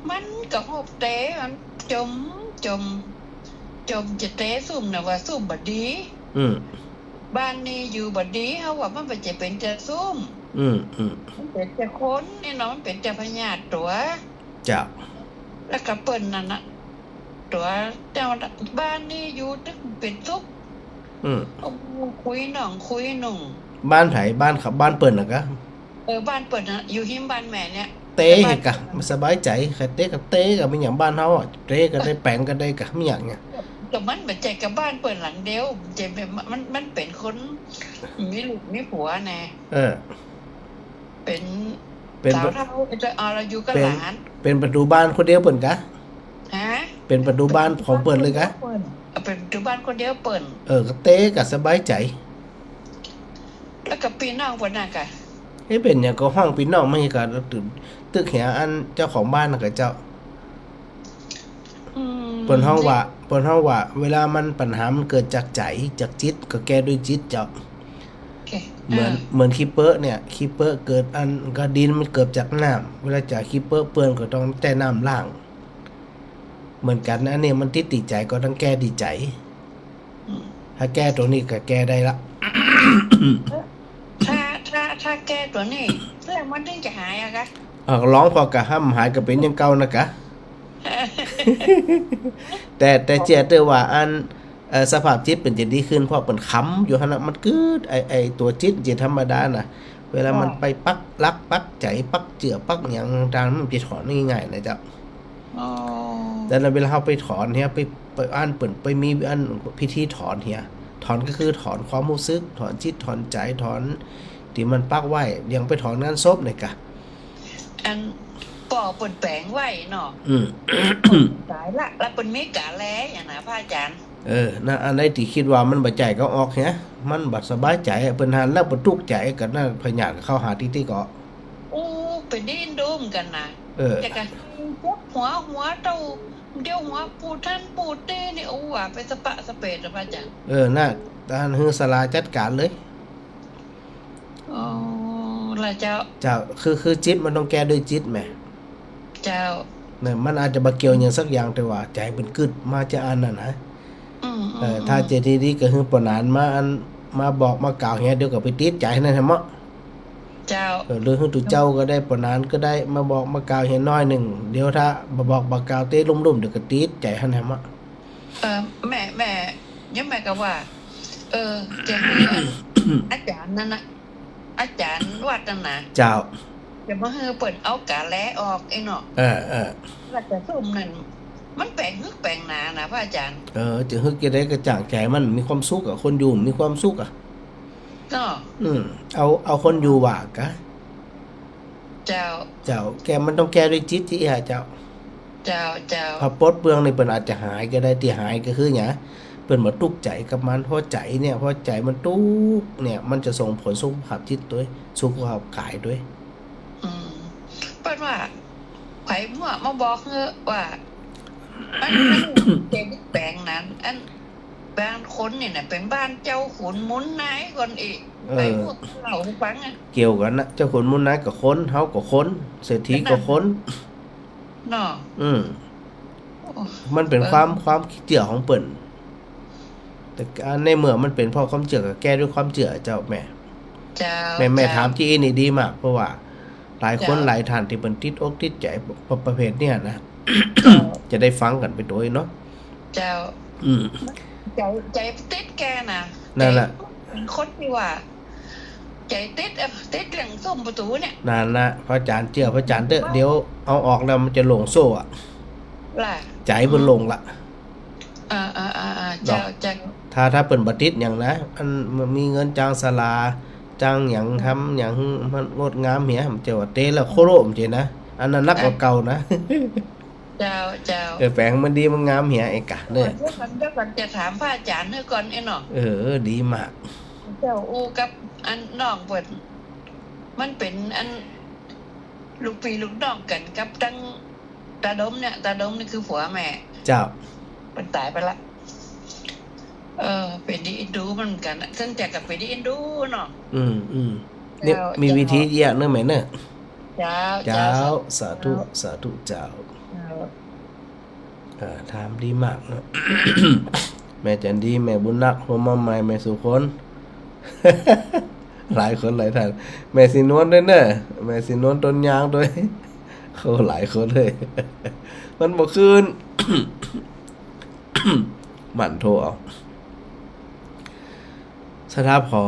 มันก็หอบเตะมันจมจะเตะส้มนะว่าส้มบดี อืม บ้านนี้อยู่บดีเขาว่ามันจะเป็นจะส้ม อืม มันเป็นจะคนนี่เนาะมันเป็นจะพญาติตัว เจ้า แล้วก็เปิ้นนั่นนะตัวเจ้าบ้านนี่อยู่ตึกเป็นทุก อืม คุยหน่องคุยหนุ่ง บ้านไผบ้านขับบ้านเปิดน่ะกะ บ้านเปิดนะอยู่หิมบ้านแม่เนี่ย เต้เฮกะมันสบายใจใครเต้กับเต้กับไม่อย่างบ้านเฮาอ่ะเต้ก็ได้แปลงก็ได้กะไม่อย่างเงี้ย แต่มันเป็นใจกับบ้านเปิดหลังเดียวจะเป็นมันเป็นคนมีลูกมีผัวแน่ เออ เป็น เป็น สาวเท่าจะเอาเราอยู่กับหลาน เป็นประตูบ้านคนเดียวเปิ่นกะ ฮะ เป็นประตูบ้านของเปิ่นเลยกะ เป็นอยู่บ้านคนเดียวเปิด ก็เต้ก็สบายใจ แล้วก็ปีน้องคนน่ะกะ ให้เป็นอย่างก็ห้องพี่น้องไม่ให้ก็ตึกเหียอันเจ้าของบ้านน่ะก็เจ้าเปิ้นเฮาว่าเวลามันปัญหามันเกิดจากใจจากจิตก็แก้ด้วยจิตเจ้า เหมือนคีเปอร์เนี่ยคีเปอร์เกิดอันก็ดินมันเกิดจากน้ำเวลาจากคีเปอร์เปื้อนก็ต้องแต่น้ำล้าง เหมือนกันอันนี้มันติดใจก็ต้องแก้ดีใจ ถ้าแก้ตัวนี้ก็แก้ได้ละ ถ้าแก้ตัวนี้แล้วมันถึงจะหายอะคะ ร้องพอกะห้ำหายก็เป็นอยังเก่านะกะ แต่เจเตอว่าอันสภาพจิตเป็นจะดีขึ้นเพราะเป็นค้ำอยู่ขณะมันกึดไอตัวจิตจิตธรรมดาน่ะ เวลามันไปปักลักปักใจปักเจือปักอย่างต่างมันจะถอนง่ายๆนะจ๊ะแต่เวลาเราไปถอนเฮียไปอ่านเปิ่นไปมีอันพิธีถอนเฮียถอนก็คือถอนความรู้สึกถอนจิตถอนใจถอนที่มันปักไว้ยังไปถอนงานศพเลยกะ อันปอเปิดแปลงไว้เนาะตายละแล้วเป็นไม่กะแล้อย่างนะพระอาจารย์ นะอันใดที่คิดว่ามันบ่ใจก็ออกเฮียมันบ่สบายใจเพิ่นหันแล้วบ่ทุกข์ใจก็น่าพยานเข้าหาที่เกาะ โอ้เป็นดิ้นโดมกันนะแต่กันหัวเต้าเดี๋ยวหัวปูท่านปูเต้นี่โอ้ว่าไปสปะสเปดพระอาจารย์ น่ะตานฮือศาลาจัดการเลย อ๋อละเจ้า เจ้าคือจิตมันต้องแก้ด้วยจิตแหม เจ้า เนี่ยมันอาจจะบ่เกี่ยวหยังสักอย่างแต่ว่าใจมันกึดมาจะอันนั้นนะถ้าเจดีๆก็คือปนานมาบอกมากล่าวเฮียเดี๋ยวก็ไปติดใจนั่นแหละเมาะ เจ้าหรือคือตุเจ้าก็ได้ปนานก็ได้มาบอกมากล่าวเฮียน้อยหนึ่งเดี๋ยวถ้าบ่บอกบ่กล่าวเต้ลุ่มๆเดี๋ยวก็ติดใจหั่นแหละเมาะ แม่ยังแม่ก็ว่าจะมีอาจารย์นั่นนะอาจารย์วัดนั่นนะ เจ้า จะมาเปิดเอากะแล้ออกไอ้เนาะแล้วจะซุ่มนั่น มันแปลงฮึกแปลงหนานะพระอาจารย์ จะฮึกจะได้กระจ่างใจมันมีความสุขอะคนอยู่มีความสุขอะ เนาะ เอาคนอยู่ว่ากะ เจ้า เจ้าแกมันต้องแก้ด้วยจิตที่ฮะเจ้า เจ้าเจ้า พอปลดเปลืองนี่เปิ้นอาจจะหายก็ได้ที่หายก็คือหยังเปิ้นบ่ตุกใจกับมันเพราะใจเนี่ยพอใจมันตุกเนี่ยมันจะส่งผลสุขภาพจิตด้วยสุขภาพกายด้วย เปิ้นว่าไผมั่วมาบอกเฮอว่าอันเจ็บแปลงนั้นอันบางคนเนี่ยน่ะเป็นบ้านเจ้าขุนมุนนายคนอีกไผมั่วเล่าให้ฟังอ่ะ เกี่ยวกันนะเจ้าคนมุนนะกับคนเฮากับคนเศรษฐีกับคน เนาะ มันเป็นความเชื่อของเปิ้นแต่ในเมื่อมันเป็นเพราะความเชื่อก็แก้ด้วยความเชื่อเจ้าแม่ เจ้า แม่ เจ้ ถามที่นี่ดีมากเพราะว่าหลายคน เจ้า หลายท่านที่เปิ้นติดอกติดใจประเภทเนี่ยนะ จะได้ฟังกันไปโดยเนาะ เจ้า อืม ใจติดแกน่ะ นั่นแหละ เป็นคนที่ว่า ใจติดติดเรื่องส้มประตูเนี่ย นั่นนะพระอาจารย์เชื่อพระอาจารย์เด้อเดี๋ยวเอาออกแล้วมันจะหลงโซ่อะ ล่ะ ใจเพิ่นหลงละ เจ้าเจ้า ถ้าเปิ่นบัติดอย่างนะอันมันมีเงินจ้างศาลาจ้างอย่างทำอย่างมันงดงามเหียมันจะว่าเตแล้วโคโรมเจนะอันนั้นนักกว่าเก่านะ เจ้าเจ้า แปลงมันดีมันงามเหียไอ้กะเด้อ เดี๋ยวก่อนจะถามพระอาจารย์เมื่อก่อนไอ้เนาะ ดีมาก เจ้าอูกับอันน้องเปิดมันเป็นอันลูกพี่ลูกน้องกันกับตั้งตาดมเนี่ยตาดมนี่คือผัวแม่ เจ้า มันตายไปละเป็นดีอินดูมันเหมือนกันซึ่งจากกับเป็นดีอินดูเนาะ นี่มีวิธีแยกเนอะแม่เนอะ เจ้า เจ้าสาธุสาธุเจ้าถามดีมากเนอะ แม่จันดีแม่บุญนักพ่อมาใหม่แม่สุคน หลายคนหลายท่านแม่สินวลด้วยเนอะแม่สินวลต้นยางด้วย เขาหลายคนเลย มันบ่คืน หมั่นโทรเอาสถาพอ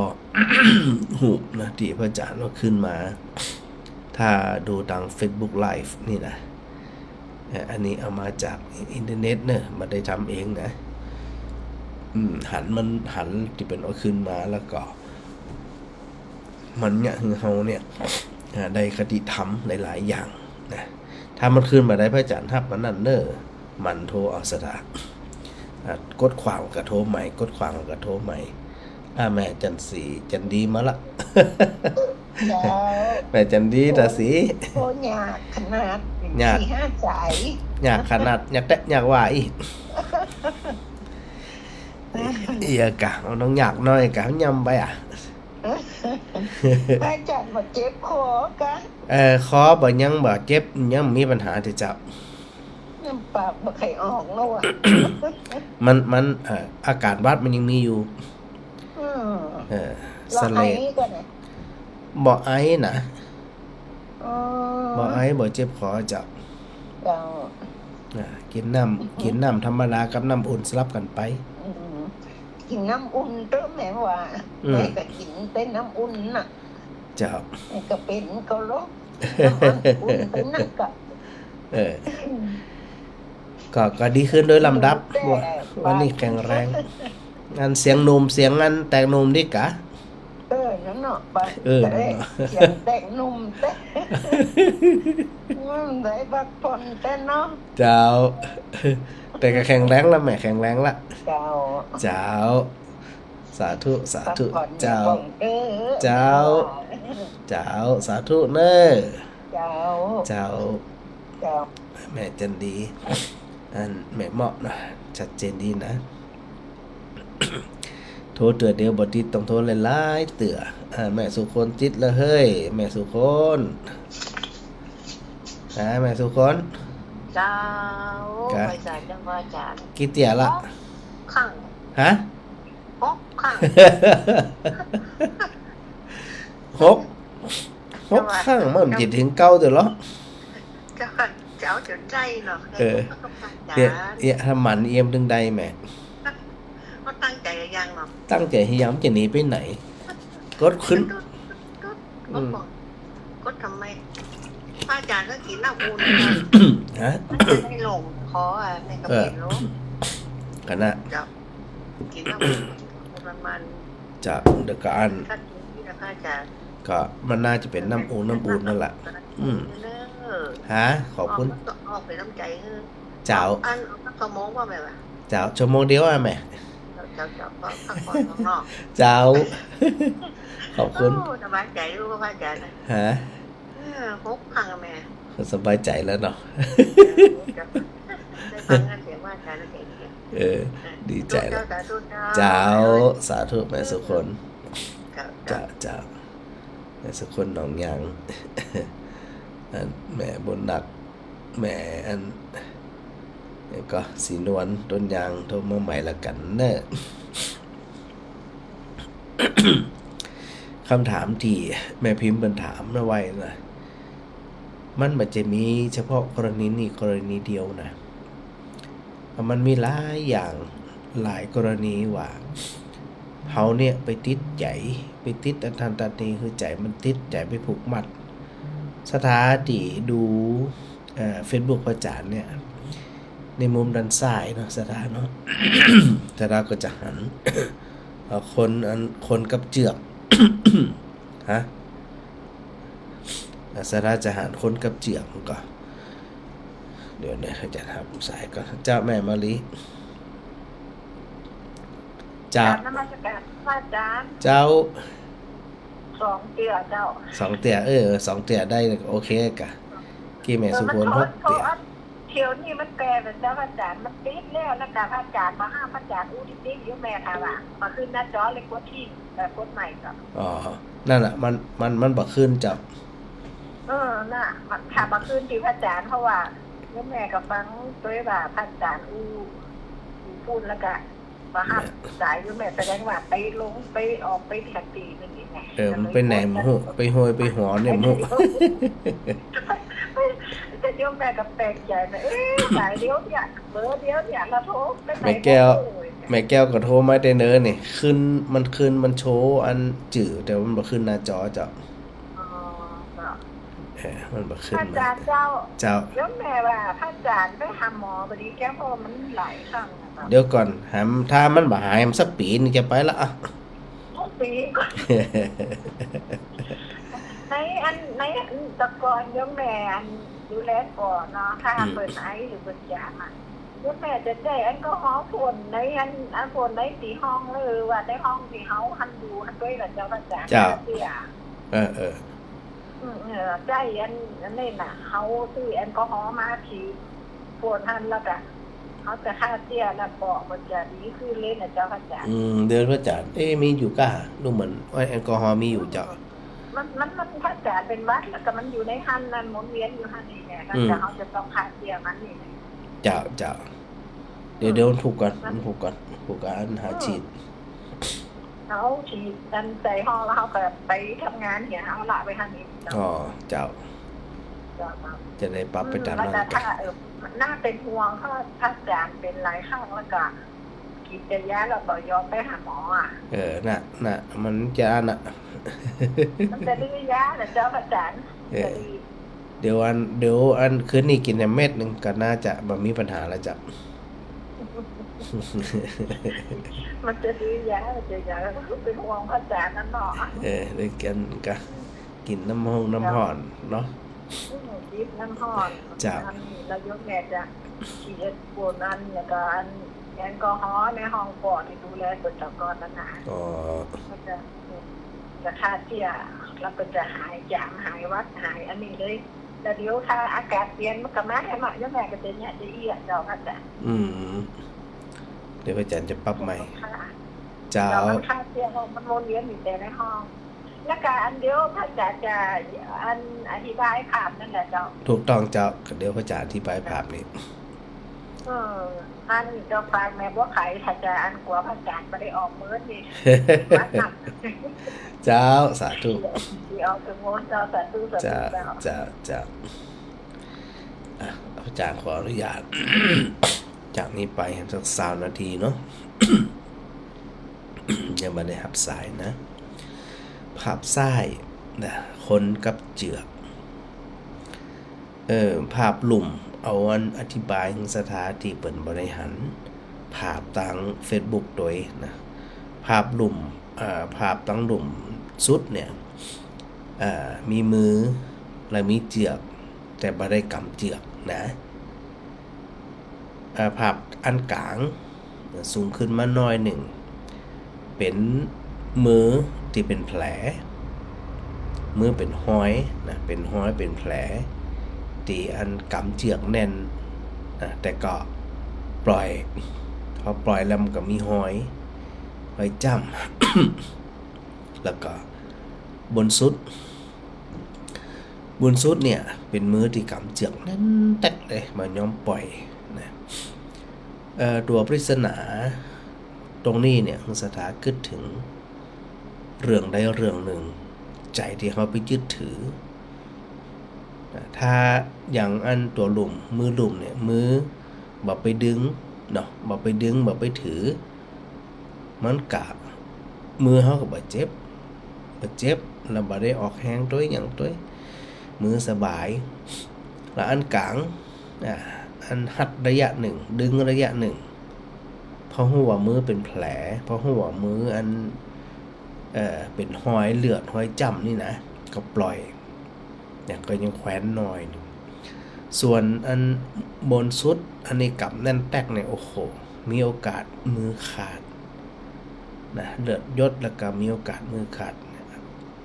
หูนะที่พระอาจารย์ว่าขึ้นมา ถ้าดูทาง Facebook Live นี่นะอันนี้เอามาจากอินเทอร์เน็ตเนอะมาได้ทำเองนะหันที่เป็นเอาขึ้นมาแล้วก็ มันเนี่ยคือเฮาเนี่ยได้คติธรรมหลายๆอย่างนะถ้ามันขึ้นมาได้พระอาจารย์ทับมันนั่นเนอะมันโทรเอาสถากดขวางกับโทรใหม่กดขวางกับโทรใหม่แม่จันสีจันดีมาละ แม่จันดีตาสี โอ้ยากขนาด ยาก 4-5 สาย อยากขนาดอยากแตะอยากว่าอีกกะเอาน้องอยากน้อยกะยำไปอ่ะ พระอาจารย์มาเจ็บคอกัน คอบ่ยังบ่เจ็บยังมีปัญหาที่จับ น้ำปากบ่ไข่ออกแล้วอ่ะ มันอากาศวัดมันยังมีอยู่ส แล้ว เล ไอ้ ด กันเนี่ย บ่ไอนะ อ๋อ บ่ไอบ่เจ็บคอจับ เจ้า กินน้ำธรรมดากับน้ำอุ่นสลับกันไป กินน้ำอุ่นเด้อแม่ว่าแม่ก็กินแต่น้ำอุ่นน่ะ จับ แม่ก็เป็นก็ลบน้ำอุ่นเป็นนักก็ ก็ดีขึ้นโดยลำดับวันนี้แข็งแรงงานเสียงหนุ่มเสียงงานแต่งหนุ่มดิกะ นั่นเนาะไป นั่นเนาะ เสียงแต่งนุ่มแต่ได้พักผ่อนแต่เนาะ เจ้า แต่ก็แข็งแรงแล้วแม่แข็งแรงละ เจ้า เจ้าสาธุสา พัก ธุ ผ่อน เจ้า อย่บ่งเด้อ เจ้า เจ้าสาธุเนอ เจ้า เจ้า เจ้า แม่จันดีอันแม่เหมาะนะชัดเจนดีนะ โทรเตือเดียวบติดต้องโทรหลายๆเตือแม่สุคนติดแล้วเฮ้ยแม่สุคนแม่สุคน เจ้า จ้ะ ไปสารจังหวัดจาน กี่เตี่ยละ ข้าง ฮะ ปกข้าง หกข้างมันจิตถึงเก้าเดี๋ยวหรอ เจ้าจนใจเนาะ เอี่ยทำหมันเอี่ยมถึงใดแม่ ก็ตั้งใจยังเนาะ ตั้งใจให้ย้ำจะหนีไปไหนกดขึ้น ก็ทำไมพระอาจารย์ก็กินเหล้าอุ่น ฮะ มันจะไม่ลงค คออ่ะแม่ก็เป็นรู้ คณะ เจ้ากินน้ำมัน จากเดกอัน ขั้นนี้นะคะอาจารย์ ก็มันน่าจะเป็นน้ำอุ่นนั่นแหละฮะขอบคุณ ออกไปน้ำใจ เจ้า อันเอาขโมงว่าแบบว่า เจ้าชั่วโมงเดียวอะแม่ เจ้าก็พักผ่อนข้างนอก เจ้า ขอบคุณ สบายใจรู้ว่าอาจารย์ ฮะ พกพังแม่ สบายใจแล้วเนาะ ได้ฟังกันเสียงว่าอาจารย์เก่ง ดีใจแล้ว เจ้า เจ้าสาธุแม่สุคนเจ้าเจ้าแม่สุคนหนองยาง อันแม่บนหนัก แม่อันนี่ก็สีนวลต้นยางโทรมาใหม่ละกันเนอะ คำถามที่แม่พิมพ์เป็นถามนะไว้นะมันมันจะมีเฉพาะกรณีนี้กรณีเดียวนะมันมีหลายอย่างหลายกรณีว่าเขาเนี่ยไปติดใจไปติดอันทันตันนี้คือใจมันติดใจไปผูกมัดสถาที่ดูFacebook พระอาจารย์เนี่ยในมุมด้านซ้ายเนาะสถานเนาะ สถานก็จะหัน คนกับเจือก ฮะสถานจะหันคนกับเจือกก็เดี๋ยวเนี่ยเขาจะทำสายก็เจ้าแม่มะลิเจ้า นมัสการพระอาจารย์ เจ้า 2 เตี้ยเจ้า 2 เตี่ย2 เตี่ยได้โอเคกะกี่แม่สุพล6 เตี่ย เที่ยวนี้มันแปลเป็นเจ้าอาจารย์มันติดแล้วแล้วกับอาจารย์มาห้ามอาจารย์อู้ติดอยู่แม่ค่ะว่ามาขึ้นหน้าจอเลยกดที่แต่กดใหม่ก็ อ๋อนั่นแหละมันบ่ขึ้นเจ้า น่ะมันถามมาขึ้นที่พระอาจารย์เพราะว่าแม่ก็ฟังด้วยว่าพระอาจารย์อู้พูดแล้วก็มาห้ามสายอยู่แม่แสดงว่าไปลงไปออกไปแท็กตีนึงนี่ไง มันไปไหนมหูไปโหยไปหอเนี่ยมหู จะโยมแม่กับแปลกใจนะสายเดียวเนี่ยเบอร์เดียวเนี่ยเราโทรไปไหน แม่แก้วก็โทรมาแต่เนิ่นนี่ขึ้นมันโชว์อันจื่อแต่ว่ามันบ่ขึ้นหน้าจอเจ้ามันบ่ขึ้น พระอาจารย์เจ้า เจ้า โยมแม่ว่าพระอาจารย์ไปหาหมอพอดีแก้เพราะมันหลายครั้งนะครับ เดี๋ยวก่อนถ้ามันบ่หายมันสักปีนึงจะไปละอ่ะ ทุกปีก่อนในตะกอนโยมแม่ดูแลก่อนเนาะถ้าเปิดไอหรือเปิดยามาโยมแม่จะได้แอลกอฮอล์พ่นในพ่นในสีห้องหรือว่าในห้องที่เฮาหันดูหันด้วยล่ะเจ้าพระอาจารย์เสียใจอันนี้น่ะเขาซื้อแอลกอฮอล์มาฉีดปวดทันแล้วก็เขาจะฆ่าเสียแล้วบอกมันจะดีขึ้นเลยนะเจ้าพระอาจารย์ เดือนพระอาจารย์มีอยู่ก้าดูเหมือนว่าแอลกอฮอล์มีอยู่เจ้ามันพระอาจารย์เป็นวัดแล้วก็มันอยู่ในหันนั้นหมุนเวียนอยู่หันนี่แหละแล้วเขาจะต้องฆ่าเสียมันนี่เจ้าเดี๋ยวมันถูกกันหาฉีดเขาฉีดกันใส่ห้องแล้วเขาก็ไปทำงานเนี่ยเขาละไปทางนี้เจ้าจะได้ปรับไปตามนั้นกันน่าเป็นห่วงเขาพระอาจารย์เป็นหลายครั้งแล้วก็กินจะย้ายเราต่อยอมไปหาหมอน่ะมันจะน่ะมันจะดื้อยาแต่เจ้าพระอาจารย์เดี๋ยวอันคืนนี้กินเม็ดนึงก็น่าจะบ่มีปัญหาแล้วจ้ะมันจะดื้อยาเป็นห่วงพระอาจารย์นั่นเนาะได้กินน้ำห่อนเนาะกินน้ำห่อนจ้ะแล้วยกแม่จะฉีดโบนันแล้วก็แอลกอฮอล์ในห้องปอดที่ดูแลบุตรกรนั่นนะก็จะฆ่าเชื้อแล้วก็จะหายจามหายวัดหายอันนี้เลยแต่เดี๋ยวถ้าอากาศเปลี่ยนมันก็มาให้มายกแม่ก็จะเนี่ยจะเอี้ยเจ้าค่ะจ้ะเดี๋ยวอาจารย์จะปรับใหม่เจ้ามันฆ่าเชื้อมันวนเวียนอยู่แต่ในห้องแล้วก็อันเดียวพระอาจารย์จะอธิบายภาพนั่นแหละเจ้าถูกต้องเจ้าเดี๋ยวพระอาจารย์อธิบายภาพนี้อันเจ้าฟังแม่ว่าไข่ถ้าจะอันกลัวพระอาจารย์ไม่ได้ออกมือนี่เจ้าสาธุที่ออกจากโมเจ้าสาธุเจ้าพระอาจารย์ขออนุญาต จากนี้ไปสัก3 นาทีเนาะ ยังไม่ได้หับสายนะภาพซ้ายนะคนกับเจือกภาพหลุม เอาอันอธิบายถึงสถานที่เปิ่นบริหารภาพต่าง Facebook โดยนะภาพหลุมภาพตั้งหลุมสุดเนี่ยมีมือและมีเจือกแต่บ่ได้กำเจือกนะภาพอันกลางสูงขึ้นมาหน่อยหนึ่งเป็นมือที่เป็นแผลมือเป็นห้อยนะเป็นห้อยเป็นแผลที่อันกำเจือกแน่นนะแต่ก็ปล่อยพอปล่อยแล้วมันก็มีห้อยจ้ำ แล้วก็บนสุดเนี่ยเป็นมือที่กำเจือกแน่นแตกเลยมายอมปล่อยนะตัวปริศนาตรงนี้เนี่ยสถาคิดถึงเรื่องใดเรื่องหนึ่งใจที่เขาไปยึดถือถ้าอย่างอันตัวหลุมมือหลุมเนี่ยมือบ่ไปดึงเนาะบ่ไปดึงบ่ไปถือมันกะมือเขาก็บ่เจ็บแล้วบ่ได้ออกแห้งตัวอย่างตัวมือสบายแล้วอันกลางอันหัดระยะหนึ่งดึงระยะหนึ่งเพราะหัวมือเป็นแผลเพราะหัวมืออันเป็นหอยเลือดหอยจ้ำนี่นะก็ปล่อยเนี่ยก็ยังแขวนหน่อยส่วนอันบนสุดอันนี้กลับแน่นแตกเนี่ยโอ้โหมีโอกาสมือขาดนะเลือดยศแล้วก็มีโอกาสมือขาด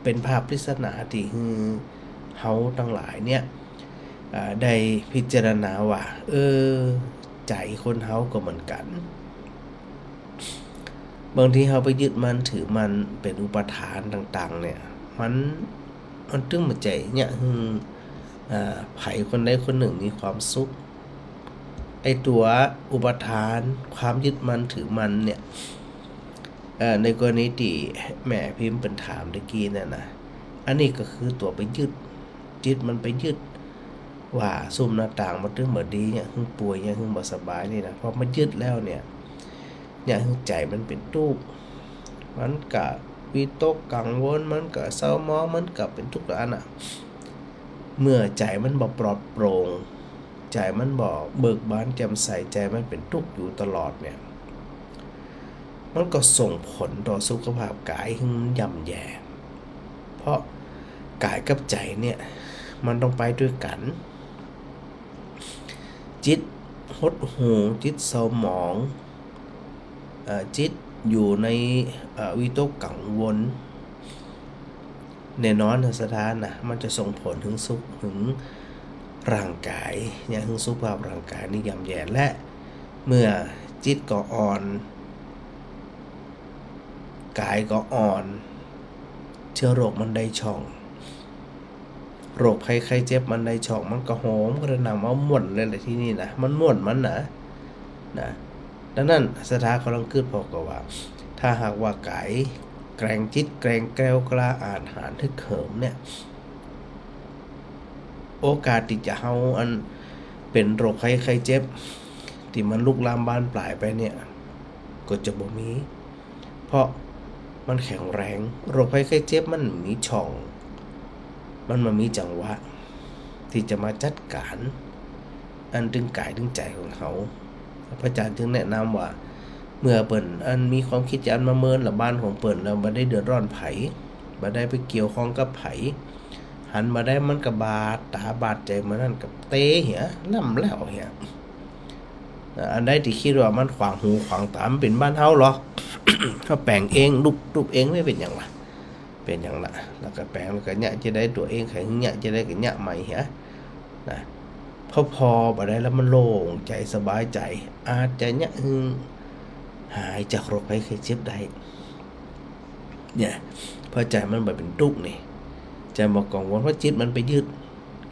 เป็นภาพปริศนาที่เฮาทั้งหลายเนี่ยได้พิจารณาว่าใจคนเฮาก็เหมือนกันบางทีเฮาไปยึดมันถือมันเป็นอุปทานต่างๆเนี่ยมันตึงมาใจเนี่ยไผคนใดคนหนึ่งมีความสุขไอตัวอุปทานความยึดมันถือมันเนี่ยในกรณีที่แม่พิมพ์เป็นถามตะกี้เนี่ยนะอันนี้ก็คือตัวไปยึดจิตมันไปยึดว่าซุ่มหน้าต่างมันตึงบ่ดีเนี่ยป่วยเนี่ยบ่สบายนี่นะพอมันยึดแล้วเนี่ยใจมันเป็นทุกข์มันก็วิตกกังวลมันก็เศร้าหมองมันก็เป็นทุกข์อันน่ะเมื่อใจมันบ่ปลอดโปร่งใจมันบ่เบิกบานแจ่มใสใจมันเป็นทุกข์อยู่ตลอดเนี่ยมันก็ส่งผลต่อสุขภาพกายที่มันย่ำแย่เพราะกายกับใจเนี่ยมันต้องไปด้วยกันจิตหดหู่จิตเศร้าหมองจิตอยู่ในวิตกกังวลแน่นอนสถานนะมันจะส่งผลถึงสุขถึงร่างกายอย่างถึงสุขภาพร่างกายนี่ย่ำแย่และเมื่อจิตก็อ่อนกายก็อ่อนเชื้อโรคมันได้ช่องโรคภัยไข้เจ็บมันได้ช่องมันก็โหมกระหน่ำเอาหม่วนเลยแหละที่นี่นะมันม่วนมันนะดังนั้นสถาเขาลังคิดพอก็ว่าถ้าหากว่ากายแกร่งจิตแกร่งแกล้วกล้าอาจหาญทึกเหิมเนี่ยโอกาสที่จะเฮาอันเป็นโรคภัยไข้เจ็บที่มันลุกลามบานปลายไปเนี่ยก็จะบ่มีเพราะมันแข็งแรงโรคภัยไข้เจ็บมันมีช่องมันมีจังหวะที่จะมาจัดการอันดึงกายดึงใจของเขาพระอาจารย์จึงแนะนำว่าเมื่อเปิ่นอันมีความคิดจะอันมาเมินละบ้านของเปิ่นแล้วบ่ได้เดือดร้อนไผบ่ได้ไปเกี่ยวข้องกับไผหันมาได้มันก็บาดตาบาดใจมันนั่นกับเตเหียล่ำแล้วเหียอันใดที่คิดว่ามันขวางหูขวางตามันเป็นบ้านเฮาหรอ ถ้าแปลงเองรูปเองไม่เป็นอย่างล่ะเป็นอย่างละแล้วก็แปลงแล้วก็เนี่ยจะได้ตัวเองใครเนี่ยจะได้กับเนี่ยใหม่เหียนะพอบ่ได้แล้วมันโล่งใจสบายใจอาจจะเนี่ยหายจากโรคภัยไข้เจ็บได้เนี่ยพอใจมันแบบเป็นทุกข์นี่ใจบ่กังวลเพราะจิตมันไปยึด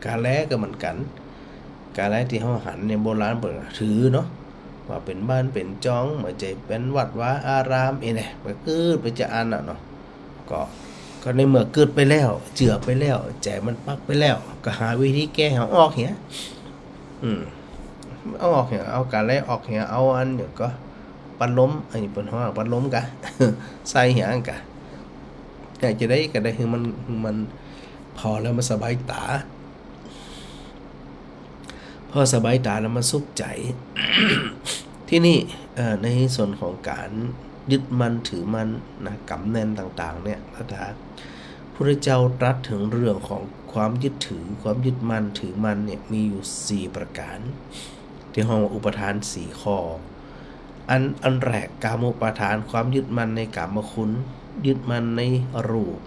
กาแลก็เหมือนกันกาแลที่เฮาหันในโบราณเปิ่นถือเนาะว่าเป็นบ้านเป็นจ้องเหมือนใจเป็นวัดวาอารามเนี่ยไปกืดไปจะอันน่ะเนาะก็ในเมื่อเกิดไปแล้วเจือไปแล้วใจมันปักไปแล้วก็หาวิธีแก้ให้ออกเหียเอาออกเหียเอากาแลออกเหียเอาอันเดี๋ยวก็ปันล้มอันนี้เป็นห้องปันล้มกะ ใส่เหียกะอยากจะได้ก็ได้คือมันพอแล้วมันสบายตาพ อสบายตาแล้วมันสุขใจ ที่นี่ในส่วนของการยึดมั่นถือมั่นนะกำแน่นต่างๆเนี่ยพระพุทธเจ้าตรัสถึงเรื่องของความยึดถือความยึดมั่นถือมั่นเนี่ยมีอยู่4ประการที่ห้องอุปทาน4ข้ออันแรกกามุปทานความยึดมั่นในกามคุณยึดมั่นในรูป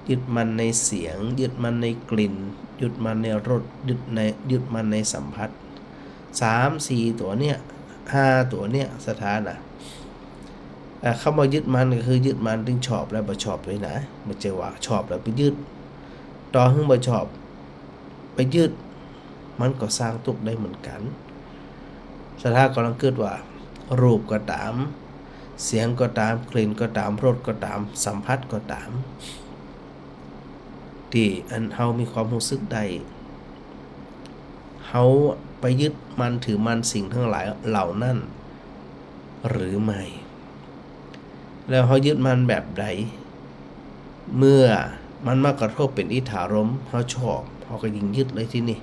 ยึดมั่นในเสียงยึดมั่นในกลิ่นยึดมั่นในรสยึดมั่นในสัมผัส3-4ตัวเนี่ย5ตัวเนี่ยสถานะเข้ามายึดมันก็คือยึดมันถึงชอบแล้วบ่ชอบเลยนะมันจะว่าชอบแล้วไปยึดต่อหึงบ่ชอบไปยึดมันก็สร้างทุกข์ได้เหมือนกันสถานกำลังเกิดว่ารูปก็ตามเสียงก็ตามกลิ่นก็ตามรสก็ตามสัมผัสก็ตามที่อันเฮามีความรู้สึกได้เฮาไปยึดมันถือมันสิ่งทั้งหลายเหล่านั้นหรือไม่แล้วเขายึดมันแบบใดเมื่อมันมากระทบเป็นอิทธารมเขาชอบเขาก็ยิงยึดเลยที่นี่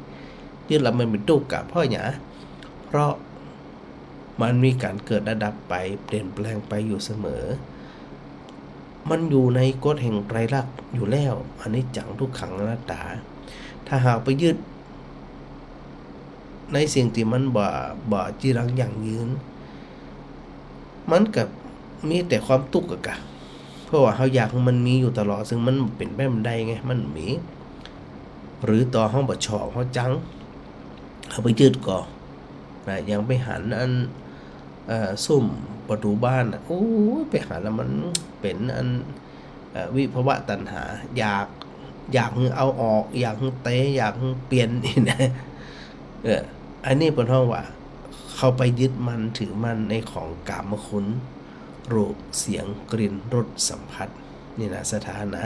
ยึดแล้วมันเป็นตุกกะเพราะหยังเพราะมันมีการเกิดระดับไปเปลี่ยนแปลงไปอยู่เสมอมันอยู่ในกฎแห่งไตรลักษณ์อยู่แล้วอันนี้จังทุกขังอนัตตาถ้าหากไปยึดในสิ่งที่มันบ่จีรังยั่งยืนมันกับมีแต่ความทุกข์กะเพราะว่าเขาอยากมันมีอยู่ตลอดซึ่งมันเป็นแบบใดไงมันมีหรือต่อห้องบ่ชอบเขาจังเขาไปยึดก่อนะยังไปหันอันซุ่มประตูบ้านโอ้ยไปหันแล้วมันเป็นอันวิภวะตัณหาอยากเอาออกอยากเตะอยากเปลี่ยนนี่นะอันนี้เป็นห้องว่าเขาไปยึดมันถือมันในของกามคุณรูปเสียงกลิ่นรสสัมผัสนี่นะสถานะ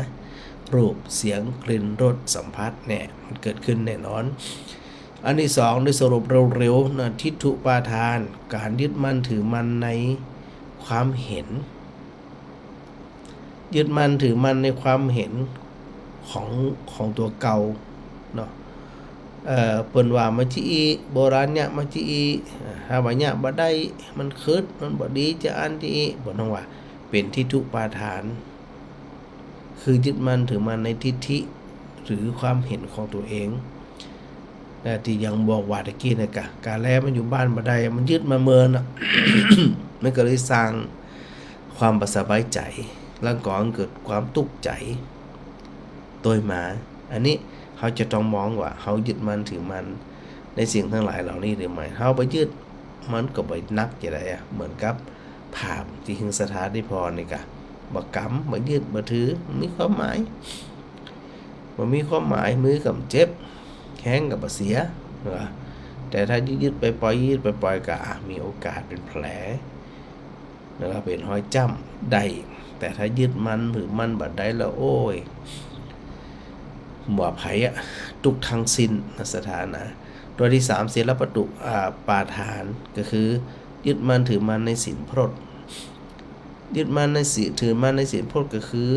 รูปเสียงกลิ่นรสสัมผัสเนี่ยมันเกิดขึ้นแน่นอนอันที่สองโดยสรุปเร็วๆนะทิฏฐุปาทานการยึดมั่นถือมั่นในความเห็นยึดมั่นถือมั่นในความเห็นของตัวเก่าเนาะเปิ้นว่ามัจจิโบราณเนี่ยมัจจิหาว่าเนี่ยบ่ได้มันคิดมันบ่ดีจะอันที่บ่ต้องว่าเป็นทิฏฐุปาทานคือยึดมั่นถือมั่นในทิฏฐิหรือความเห็นของตัวเองที่ยังบอกว่าตะกี้นะกะการแลมันอยู่บ้านบ่ได้มันยึดมาเมินอ่ะ มันก็เลยสร้างความบ่สบายใจแล้วก็เกิดความทุกข์ใจโดยมาอันนี้เขาจะต้องมองว่าเขายึดมันถือมันในสิ่งทั้งหลายเหล่านี้หรือไม่เขาไปยึดมันก็ไปนักจะได้เหมือนกับภาพที่หิงสถานที่พอนี่กะบ่กำบ่ยึดบ่ถือมีความหมายบ่มีความหมายมือกับเจ็บแข้งกับบ่เสียแต่ถ้ายึดไปปล่อยก็มีโอกาสเป็นแผลแล้วก็เป็นรอยจ้ำได้แต่ถ้ายึดมันหรือมันบ่ได้แล้วโอ้ยบ่ไผทุกทั้งสิ้นสถานะตัวที่3ศีลปตุปาทานก็คือยึดมั่นถือมั่นในศีลพรตยึดมั่นในศีลถือมั่นในศีลพรตก็คือ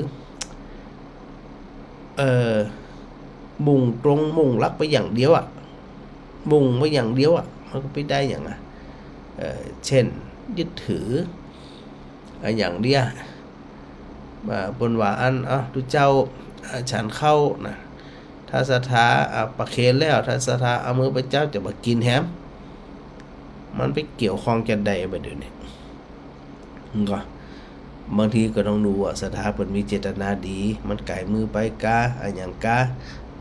มุ่งตรงมุ่งรักไปอย่างเดียวมุ่งไปอย่างเดียวมันก็ไปได้อย่างเช่นยึดถืออย่างเดียวบนว่าอันดูเจ้าฉันเข้านะถ้าสถาประเคนแล้วถ้าสถาเอามือไปเจ้าจะมากินแฮมมันไปเกี่ยวข้องกันใดไปเดี๋ยวนี้ก็บางทีก็ต้องดูว่าสถาเปิดมีเจตนาดีมันไก่มือไปกาอย่างกา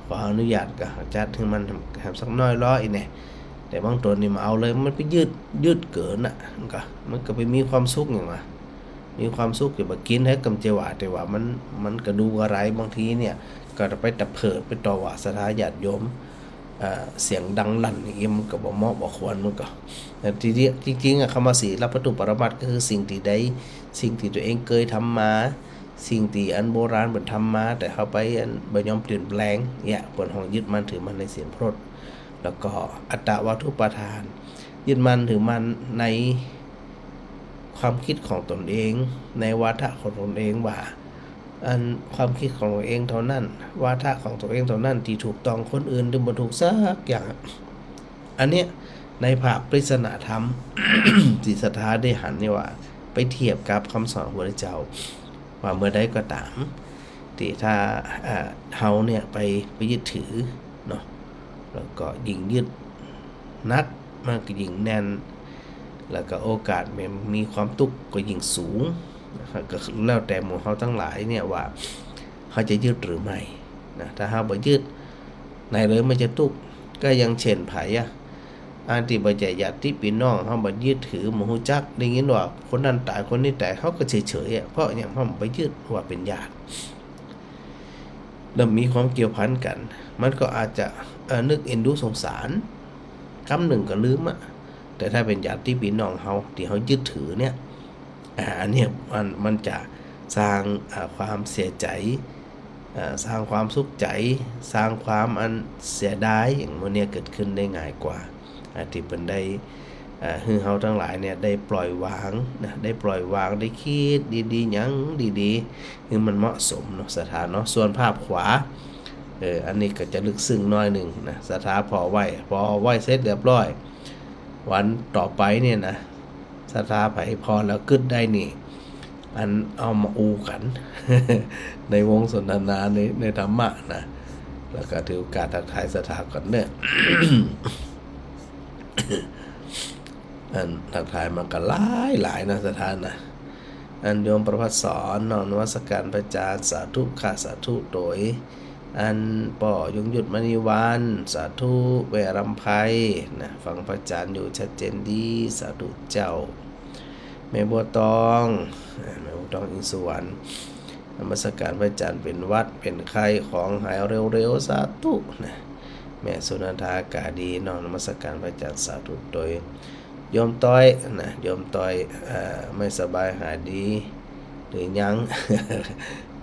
ขออนุญาตก็จัดให้มันทำสักน้อยร้อยเนี่ยแต่บางตัวนี่มาเอาเลยมันไปยืดเกินมันก็ไปมีความสุขอย่างมีความสุขอยู่มากินให้กำเจวาแต่ว่ามันก็ดูอะไรบางทีเนี่ยก็ไปตะเพิดไปต่อว่าสถาญาติโยมเสียงดังลั่นอย่างนี้มันก็บ่เหมาะบ่ควรมันก็แต่ทีนี้จริงๆคำว่าศีลปตุปรมัตถ์ก็คือสิ่งที่ใดสิ่งที่ตัวเองเคยทำมาสิ่งที่อันโบราณเพิ่นทำมาแต่เขาไปบ่ยอมเปลี่ยนแปลงเนี่ยเพิ่นห้องยึดมั่นถือมั่นในศีลพรตแล้วก็อัตตวัตถุปทานยึดมั่นถือมั่นในความคิดของตนเองในวาทะของตนเองว่าอันความคิดของตัวเองเท่านั้นวาทะของตัวเองเท่านั้นที่ถูกต้องคนอื่นดึงบ่ถูกสักอย่าง อันเนี้ยในภาคปริศนาธรรม จิตศรัทธาได้หันเนี่ยว่าไปเทียบกับคำสอนของพระเจ้าว่าเมื่อใดก็ตามที่ถ้าเฮาเนี่ยไปยึดถือเนาะแล้วก็ยิ่งยึดนักมันก็ยิ่งแน่นแล้วก็โอกาสมีความทุกข์ก็ยิ่งสูงนะครับก็แล้วแต่หมู่เฮาทั้งหลายเนี่ยว่าเขาจะยึดหรือไม่นะถ้าเฮาบ่ยึดในเลยมันจะทุกข์ก็ยังเช่นไผอันที่บ่ใจญาติพี่น้องเฮาบ่ยึดถือบ่ฮู้จักได้ยินว่าคนนั้นตายคนนี้ตายเฮาก็เฉยๆเพราะหยังเฮาบ่ยึดว่าเป็นญาติแล้วมีความเกี่ยวพันกันมันก็อาจจะนึกเอ็นดูสงสารคำหนึ่งก็ลืมแต่ถ้าเป็นญาติพี่น้องเฮาที่เฮายึดถือเนี่ยอันเนี้ยมันจะสร้างความเสียใจสร้างความสุขใจสร้างความเสียดายอย่างมื้อนี้เกิดขึ้นได้ง่ายกว่าที่เพิ่นได้ฮือเฮาทั้งหลายเนี่ยได้ปล่อยวางนะได้ปล่อยวางได้คิดดีๆหยังดีๆคือมันเหมาะสมเนาะสถานเนาะส่วนภาพขวาอันนี้ก็จะลึกซึ้งน้อยหนึ่งนะสถาพอไหวเสร็จเรียบร้อยวันต่อไปเนี่ยนะสถาไผพอแล้วกึดได้นี่อันเอามาอูกัน ในวงสนทนาในธรรมะนะแล้วก็ถือโอกาสทักทายสถาก่อนเนี่ย อันทักทายมันก็หลายนะสถานนะอันโยมประภัสสรนนวัสการพระอาจารย์สาธุค่ะสาธุโดยอันป่อยงหยุดมณีวันสาธุเวรัมไพนะฟังพระอาจารย์อยู่ชัดเจนดีสาธุเจ้าแม่บัวตองอินสวรรค์นมัสการพระอาจารย์เป็นวัดเป็นไข้ของหายเร็วๆสาธุนะแม่สุนันทากาดีนมัสการพระอาจารย์สาธุโดยโยมต้อยนะโยมต้อยไม่สบายหายดีหรือยัง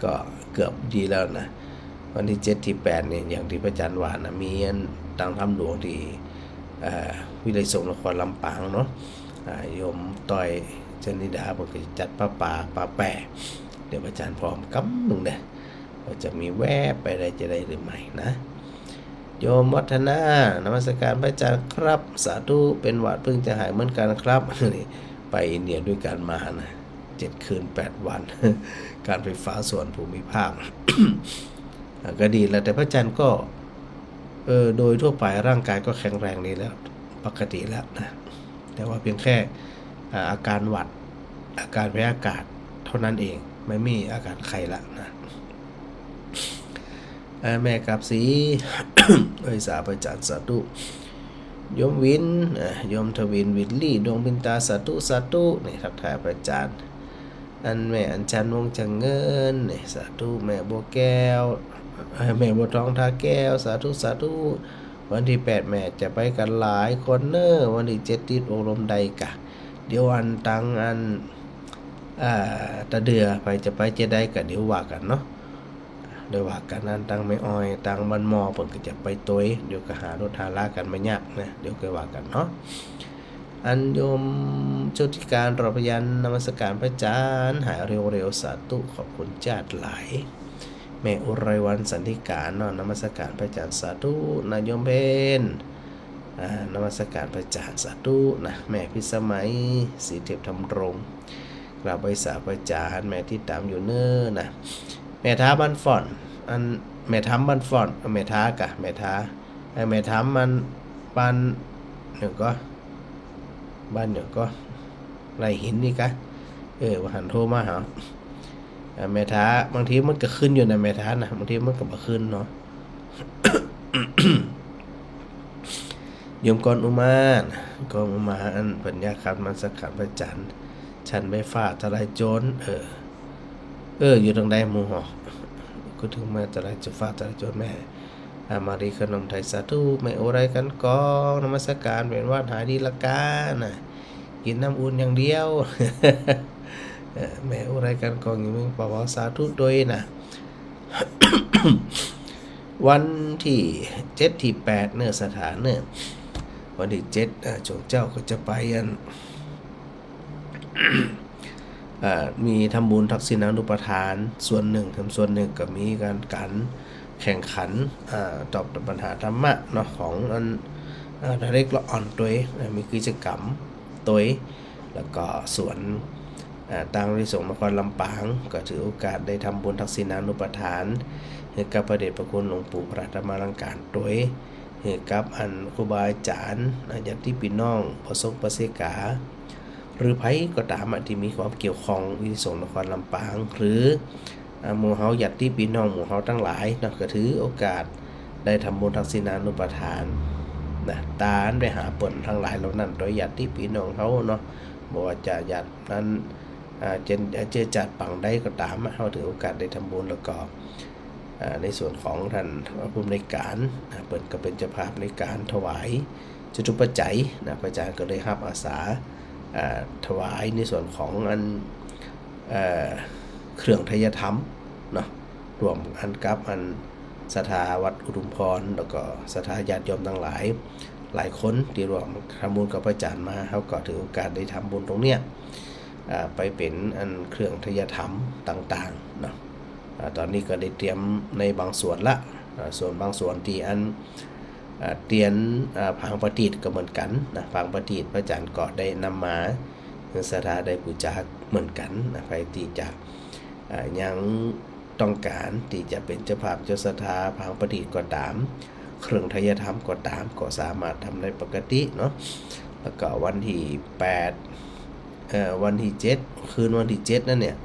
ก็เกือบดีแล้วนะวันที่7ที่8เนี่ยอย่างที่พระอาจารย์ว่านะมีตั้งทำหลวงที่วิไลสงฆ์นครลำปางเนาะโยมต้อยชนิดาบอกจะจัดป้าแปะเดี๋ยวพระอาจารย์พร้อมกำมึงเนี่ยว่าจะมีแวบไปได้จะได้หรือไม่นะโยมวัฒนานมัสการพระอาจารย์ครับสาธุเป็นหวัดเพิ่งจะหายเหมือนกันครับ นี่ไปอินเดียด้วยกันมานะ7 คืน 8 วัน การไฟฟ้าส่วนภูมิภาค ก็ดีแล้วแต่พระอาจารย์ก็โดยทั่วไปร่างกายก็แข็งแรงดีแล้วปกติแล้วนะแต่ว่าเพียงแค่อาการหวัดอาการแพ้อากาศเท่านั้นเองไม่มีอาการไข้ละนะแม่กับสี เอ้ยสาพระอาจารย์สาธุโยมวินโยมทวินวิลลี่ดวงบินตาสาธุนี่ทักทายพระอาจารย์อันแม่อัญชันวงจังเงินนี่สาธุแม่บัวแก้วแม่บัวทองทาแก้วสาธุวันที่8แม่จะไปกันหลายคนเนอะวันที่7ติดอบรมใดกะเดี๋ยวอันตังอันตะเดือไปจะไปจะได้กะเดี๋ยวว่ากันเนาะเดี๋ยวว่ากันนั้นตังไม่อ้อยตังบันมอเพิ่นก็จะไปตัวเดี๋ยวก็หารถหาลากันมายากนะเดี๋ยวก็ว่ากันเนาะอันโยมชุติการรพยันนมัสการพระอาจารย์หายเร็วๆสาธุขอบคุณญาติหลายแม่อุไรวันสันติการเนาะนมัสการพระอาจารย์สาธุนายโยมเพนนมัสการพระอาจารย์สาธุนะแม่พิสมัยศรีเทพธรรมรงค์กราบไหว้สาพระอาจารย์แม่ที่ตามอยู่เน้อนะแม่ท้าบ้านฟ่อนอันแม่ท้าบ้านฟ่อนแม่ท้ากะแม่ท้าแม่ท้ามันบ้านหนึ่งก็บ้านหนึ่งก็ไรหินนี่กะว่าหันโทรมาหาแม่ท้าบางทีมันก็ขึ้นอยู่ในแม่ท้านะบางทีมันก็บ่ขึ้นเนาะ โยมกรอุมาอันปัญญาคันมันสักขันพระจันทร์ฉันไม่ฟ้าทลายโจรอยู่ตรงใดหมู่หอก็ถึงมาทลายฟ้าทลายโจรแม่มารีขนมไทยสาธุแม่โอไรกันกองนมัสการเป็นว่าหายดีละกันนะกินน้ำอุ่นอย่างเดียว แม่โอไรกันกองอยู่เมืองปวสาธุโดยนะ วันที่7ที่8เนื้อสถานเนื้อวันที่7จงเจ้าก็จะไปมีทำบุญทักษิณานุปทานส่วนหนึ่งก็มีการแข่งขันตอบปัญหาธรรมะเนาะของ ทะเลละอ่อนตัวมีกิจกรรมตัวแล้วก็สวนตั้งที่สงฆ์นครลำปางก็ถือโอกาสได้ทำบุญทักษิณานุปทานให้กับพระเดชพระคุณหลวงปู่พระธรรมรังการตัวให้กับอันครูบาอาจารย์ญาติพี่น้องประสบประเสกาหรือไผก็ตามที่มีความเกี่ยวข้องวิสงฆ์นครลำปางหรือหมู่เฮาญาติพี่น้องหมู่เฮาทั้งหลายเนาะก็ถือโอกาสได้ทำบุญทักษิณานุปทานนะตาไปหาเปิ่นทั้งหลายเหล่านั้นโดยญาติพี่น้องเฮาเนาะบ่ว่าจะญาตินั้นเจจัดปังได้ก็ตามเฮาถือโอกาสได้ทำบุญแล้วก็ในส่วนของท่านผู้อำนวยการเปิ่นก็เป็นเจ้าภาพในการถวายจตุปัจจัยนะพระอาจารย์ก็ได้รับอาสาถวายในส่วนของอันเครื่องไทยธรรมเนาะรวมอันกับอันศรัทธาวัดอุดมพรแล้วก็ศรัทธาญาติโยมทั้งหลายคนที่ร่วมทำบุญกับพระอาจารย์มาเขาก็ถือโอกาสได้ทำบุญตรงเนี้ยไปเป็นอันเครื่องไทยธรรมต่างๆเนาะตอนนี้ก็ได้เตรียมในบางส่วนละส่วนบางส่วนที่อันเตียนพังประดิษฐ์ก็เหมือนกันนะพังประดิษฐ์พระอาจารย์ก็ได้นำมาศรัทธาได้บูชาเหมือนกันนะใครที่จะยังต้องการที่จะเป็นเจ้าภาพเจ้าศรัทธาพังประดิษฐ์ก็ตามเครื่องไทยธรรมก็ตามก็สามารถทำได้ปกติเนาะแล้วก็วันที่8วันที่7คืนวันที่7นั่นเนี่ย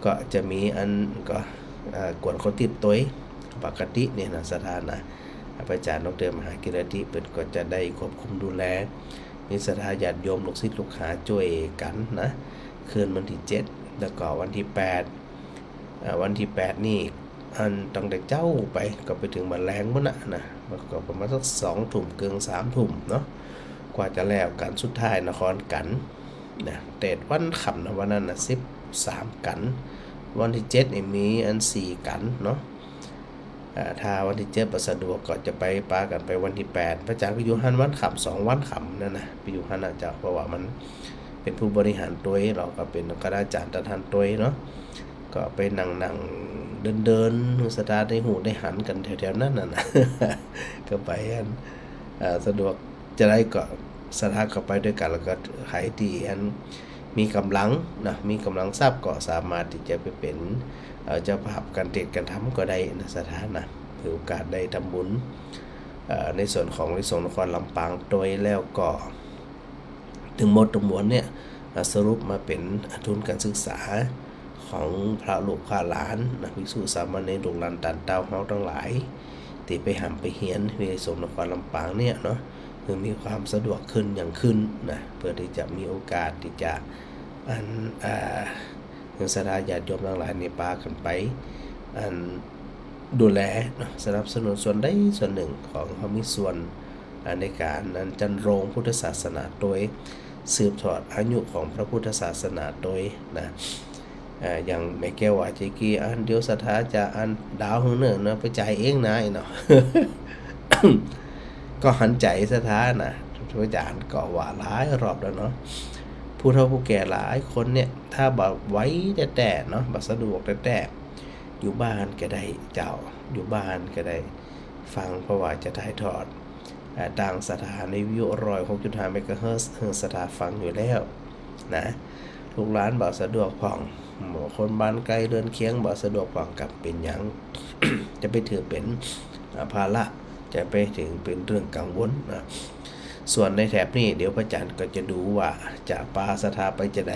ก็จะมีอันก็กวนคนติดตัวปกติเนี่ยนะสถานะพระอาจารย์ดร.มหากิรติเป็นก็จะได้ควบคุมดูแลมีศรัทธาญาติโยมลูกศิษย์ลูกหาช่วยกันนะคืนวันที่7แล้วก็วันที่8นี่อันตั้งแต่เจ้าไปก็ไปถึงบันแรงมื้อนะก็ประมาณสัก2 ทุ่มเกิน3 ทุ่มเนาะกว่าจะแล้วกันสุดท้ายนครกันนะเตดวันค่ำนะวันนั้นนะ13กันวันที่7นี่มีอัน4กันเนาะถ้าวันที่7บ่สะดวกก็จะไปปากันไปวันที่8พระอาจารย์ก็อยู่หันวันค่ำ2วันค่ำนั่นนะไปอยู่หันอาจารย์เพราะว่ามันเป็นผู้บริหารตัวเราก็เป็นคณาจารย์ท่านตัวเนาะก็ไปนั่งเดินสตาร์ได้หูได้หันกันแถวๆนั้นน่ะ ก็ไปอันสะดวกจะได้ก็สถานก็ไปด้วยกันแล้วก็ใครที่อันมีกำลังนะมีกำลังทรัพย์ก็สามารถที่จะไปเป็นเจ้าภาพการเทศน์การทำก็ได้นะสถานนะถือโอกาสได้ทำบุญในส่วนของวิสงฆ์นครลำปางโดยแล้วก็ถึงหมดทั้งมวลเนี่ยสรุปมาเป็นทุนการศึกษาของพระลูกพระหลานนะภิกษุสามเณรลูกหลานต่างเต้าเฮาทั้งหลายที่ไปหำไปเฮียนวิสงฆ์นครลำปางเนี่ยเนาะคือมีความสะดวกขึ้นอย่างขึ้นนะเพื่อที่จะมีโอกาสที่จะอันศรัทธาญาติโยมทั้งหลายในปากันไปอันดูแลนะสนับสนุนส่วนใดส่วนหนึ่งของเขามีส่วนในการนั้นจันโรงพุทธศาสนาโดยสืบทอดอายุของพระพุทธศาสนาโดยนะอย่างแม่แก้วว่าเจกี้อันเดียวศรัทธาจะอันดาวเนื่องนะไปจ่ายเองนะเนาะ ก็หันใจศรัทธานะพระอาจารย์ก็ว่าหลายรอบแล้วเนาะผู้เฒ่าผู้แก่หลายคนเนี่ยถ้าบ่ไว้แต่เนาะบ่สะดวกแต่อยู่บ้านก็ได้เจ้าอยู่บ้านก็ได้ฟังเพราะว่าจะถ่ายทอดดังสถานีวิทยุ106.5 เมกะเฮิรตซ์สถาฟังอยู่แล้วนะลูกหลานบ่สะดวกพ่องคนบ้านไกลเดินเคียงบ่สะดวกพ่องกับเป็นหยัง จะไปถือเป็นภาระจะไปถึงเป็นเรื่องกังวลนะส่วนในแถบนี้เดี๋ยวพระอาจารย์ก็จะดูว่าจะปาศรัทธาไปจะไหน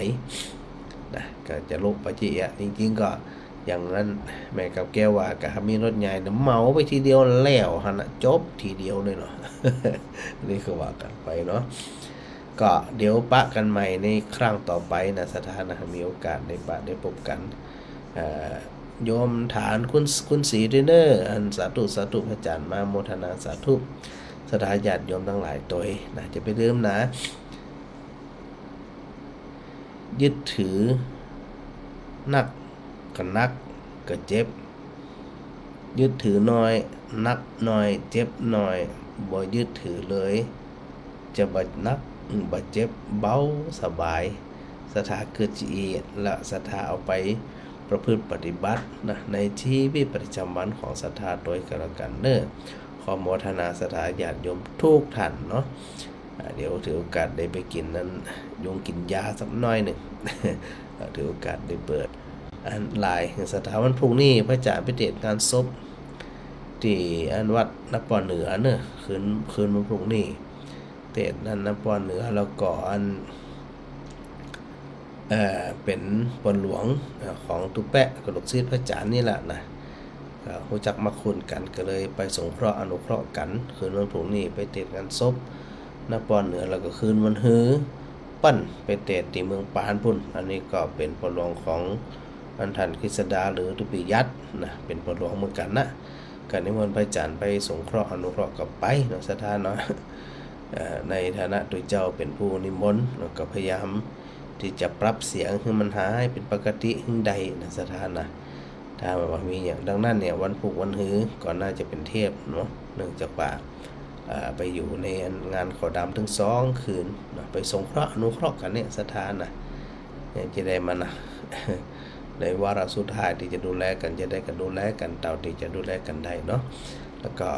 นะก็จะลบไปที่จริงๆก็อย่างนั้นแม่กับแก้วว่าก็มีรถใหญ่นะเหมาไปทีเดียวแล้วหั่นน่ะจบทีเดียวเลยเนาะ นี่คือว่ากันไปเนาะก็เดี๋ยวปะกันใหม่ในครั้งต่อไปนะสถานะมีโอกาสได้ปะได้พบกันโยมฐานคุณศรีด้วยเนออันสาธุพระอาจารย์มาโมทนาสาธุสถาญาติโยมทั้งหลายตัวนะจะไปลืมนะยึดถือนักก็นักก็เจ็บยึดถือน้อยนักน้อยเจ็บน้อยบ่ยึดถือเลยจะบ่นักบ่เจ็บเบาสบายศรัทธาเกิดจีและศรัทธาเอาไปประพฤติปฏิบัตินะในชีวิตประจำวันของศรัทธาโดยกันแล้วกันเด้อข อโมทนาสถาญาติโยมทุกท่านเนาะเดี๋ยวถือโอกาสได้ไปกินนั้นยงกินยาสักหน่อยหนึ่ง ถือโอกาสได้เปิดอันลายสถาวันพรุ่งนี้พระอาจารย์ไปเทศน์งานศพที่อันวัดนปเหนือเนอะคืนวันพรุ่งนี้เทศน์นั้นนปเหนือแล้วก็อันเป็นปนหลวงของตุแปะกับลูกศิษย์พระอาจารย์นี่แหละนะรู้จักมาคุ้นกันก็เลยไปสงเคราะห์อนุเคราะห์กันคืนวันพรุ่งนี้ไปเทศน์งานศพนปเหนือแล้วก็คืนวันฮื้อปั้นไปเทศน์ที่เมืองปานพุ่นอันนี้ก็เป็นปนหลวงของอันทันกฤษดาหรือตุปิยัตนะเป็นปนหลวงเหมือนกันนะกันนิมนต์พระอาจารย์ไปสงเคราะห์อนุเคราะห์กับไปเนาะสถานเนาะในฐานะตัวเจ้าเป็นผู้นิมนต์แล้วก็พยายามที่จะปรับเสียงให้มันหายเป็นปกติหึงใดนะสถานนะถ้าว่ามีอย่างดังนั้นเนี่ยวันพุธวันฮื้อก่อนน่าจะเป็นเทพเนาะเนื่องจากว่าไปอยู่ในงานขอดำถึง2 คืนนะไปสงเคราะห์อนุเคราะห์กันเนี่ยสถานนะเนี่ยจะได้มันนะ ในวาระสุดท้ายที่จะดูแลกันจะได้กันดูแลกันเท่าที่จะดูแลกันได้เนาะแล้วก็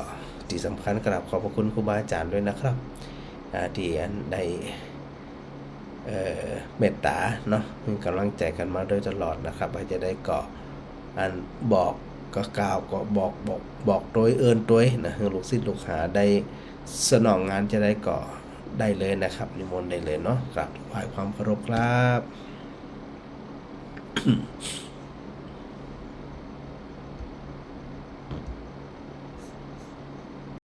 ที่สำคัญกราบขอบพระคุณครูบาอาจารย์ด้วยนะครับที่อันได้เมตตาเนาะมีกำลังใจกันมาโดยตลอดนะครับจะได้ก็อันบอกก็กล่าวก็บอกโดยตัวนะลูกศิษย์ลูกหาได้สนองงานจะได้ก็ได้เลยนะครับนิมนต์ได้เลยเนาะกราบถวายความเคารพครับ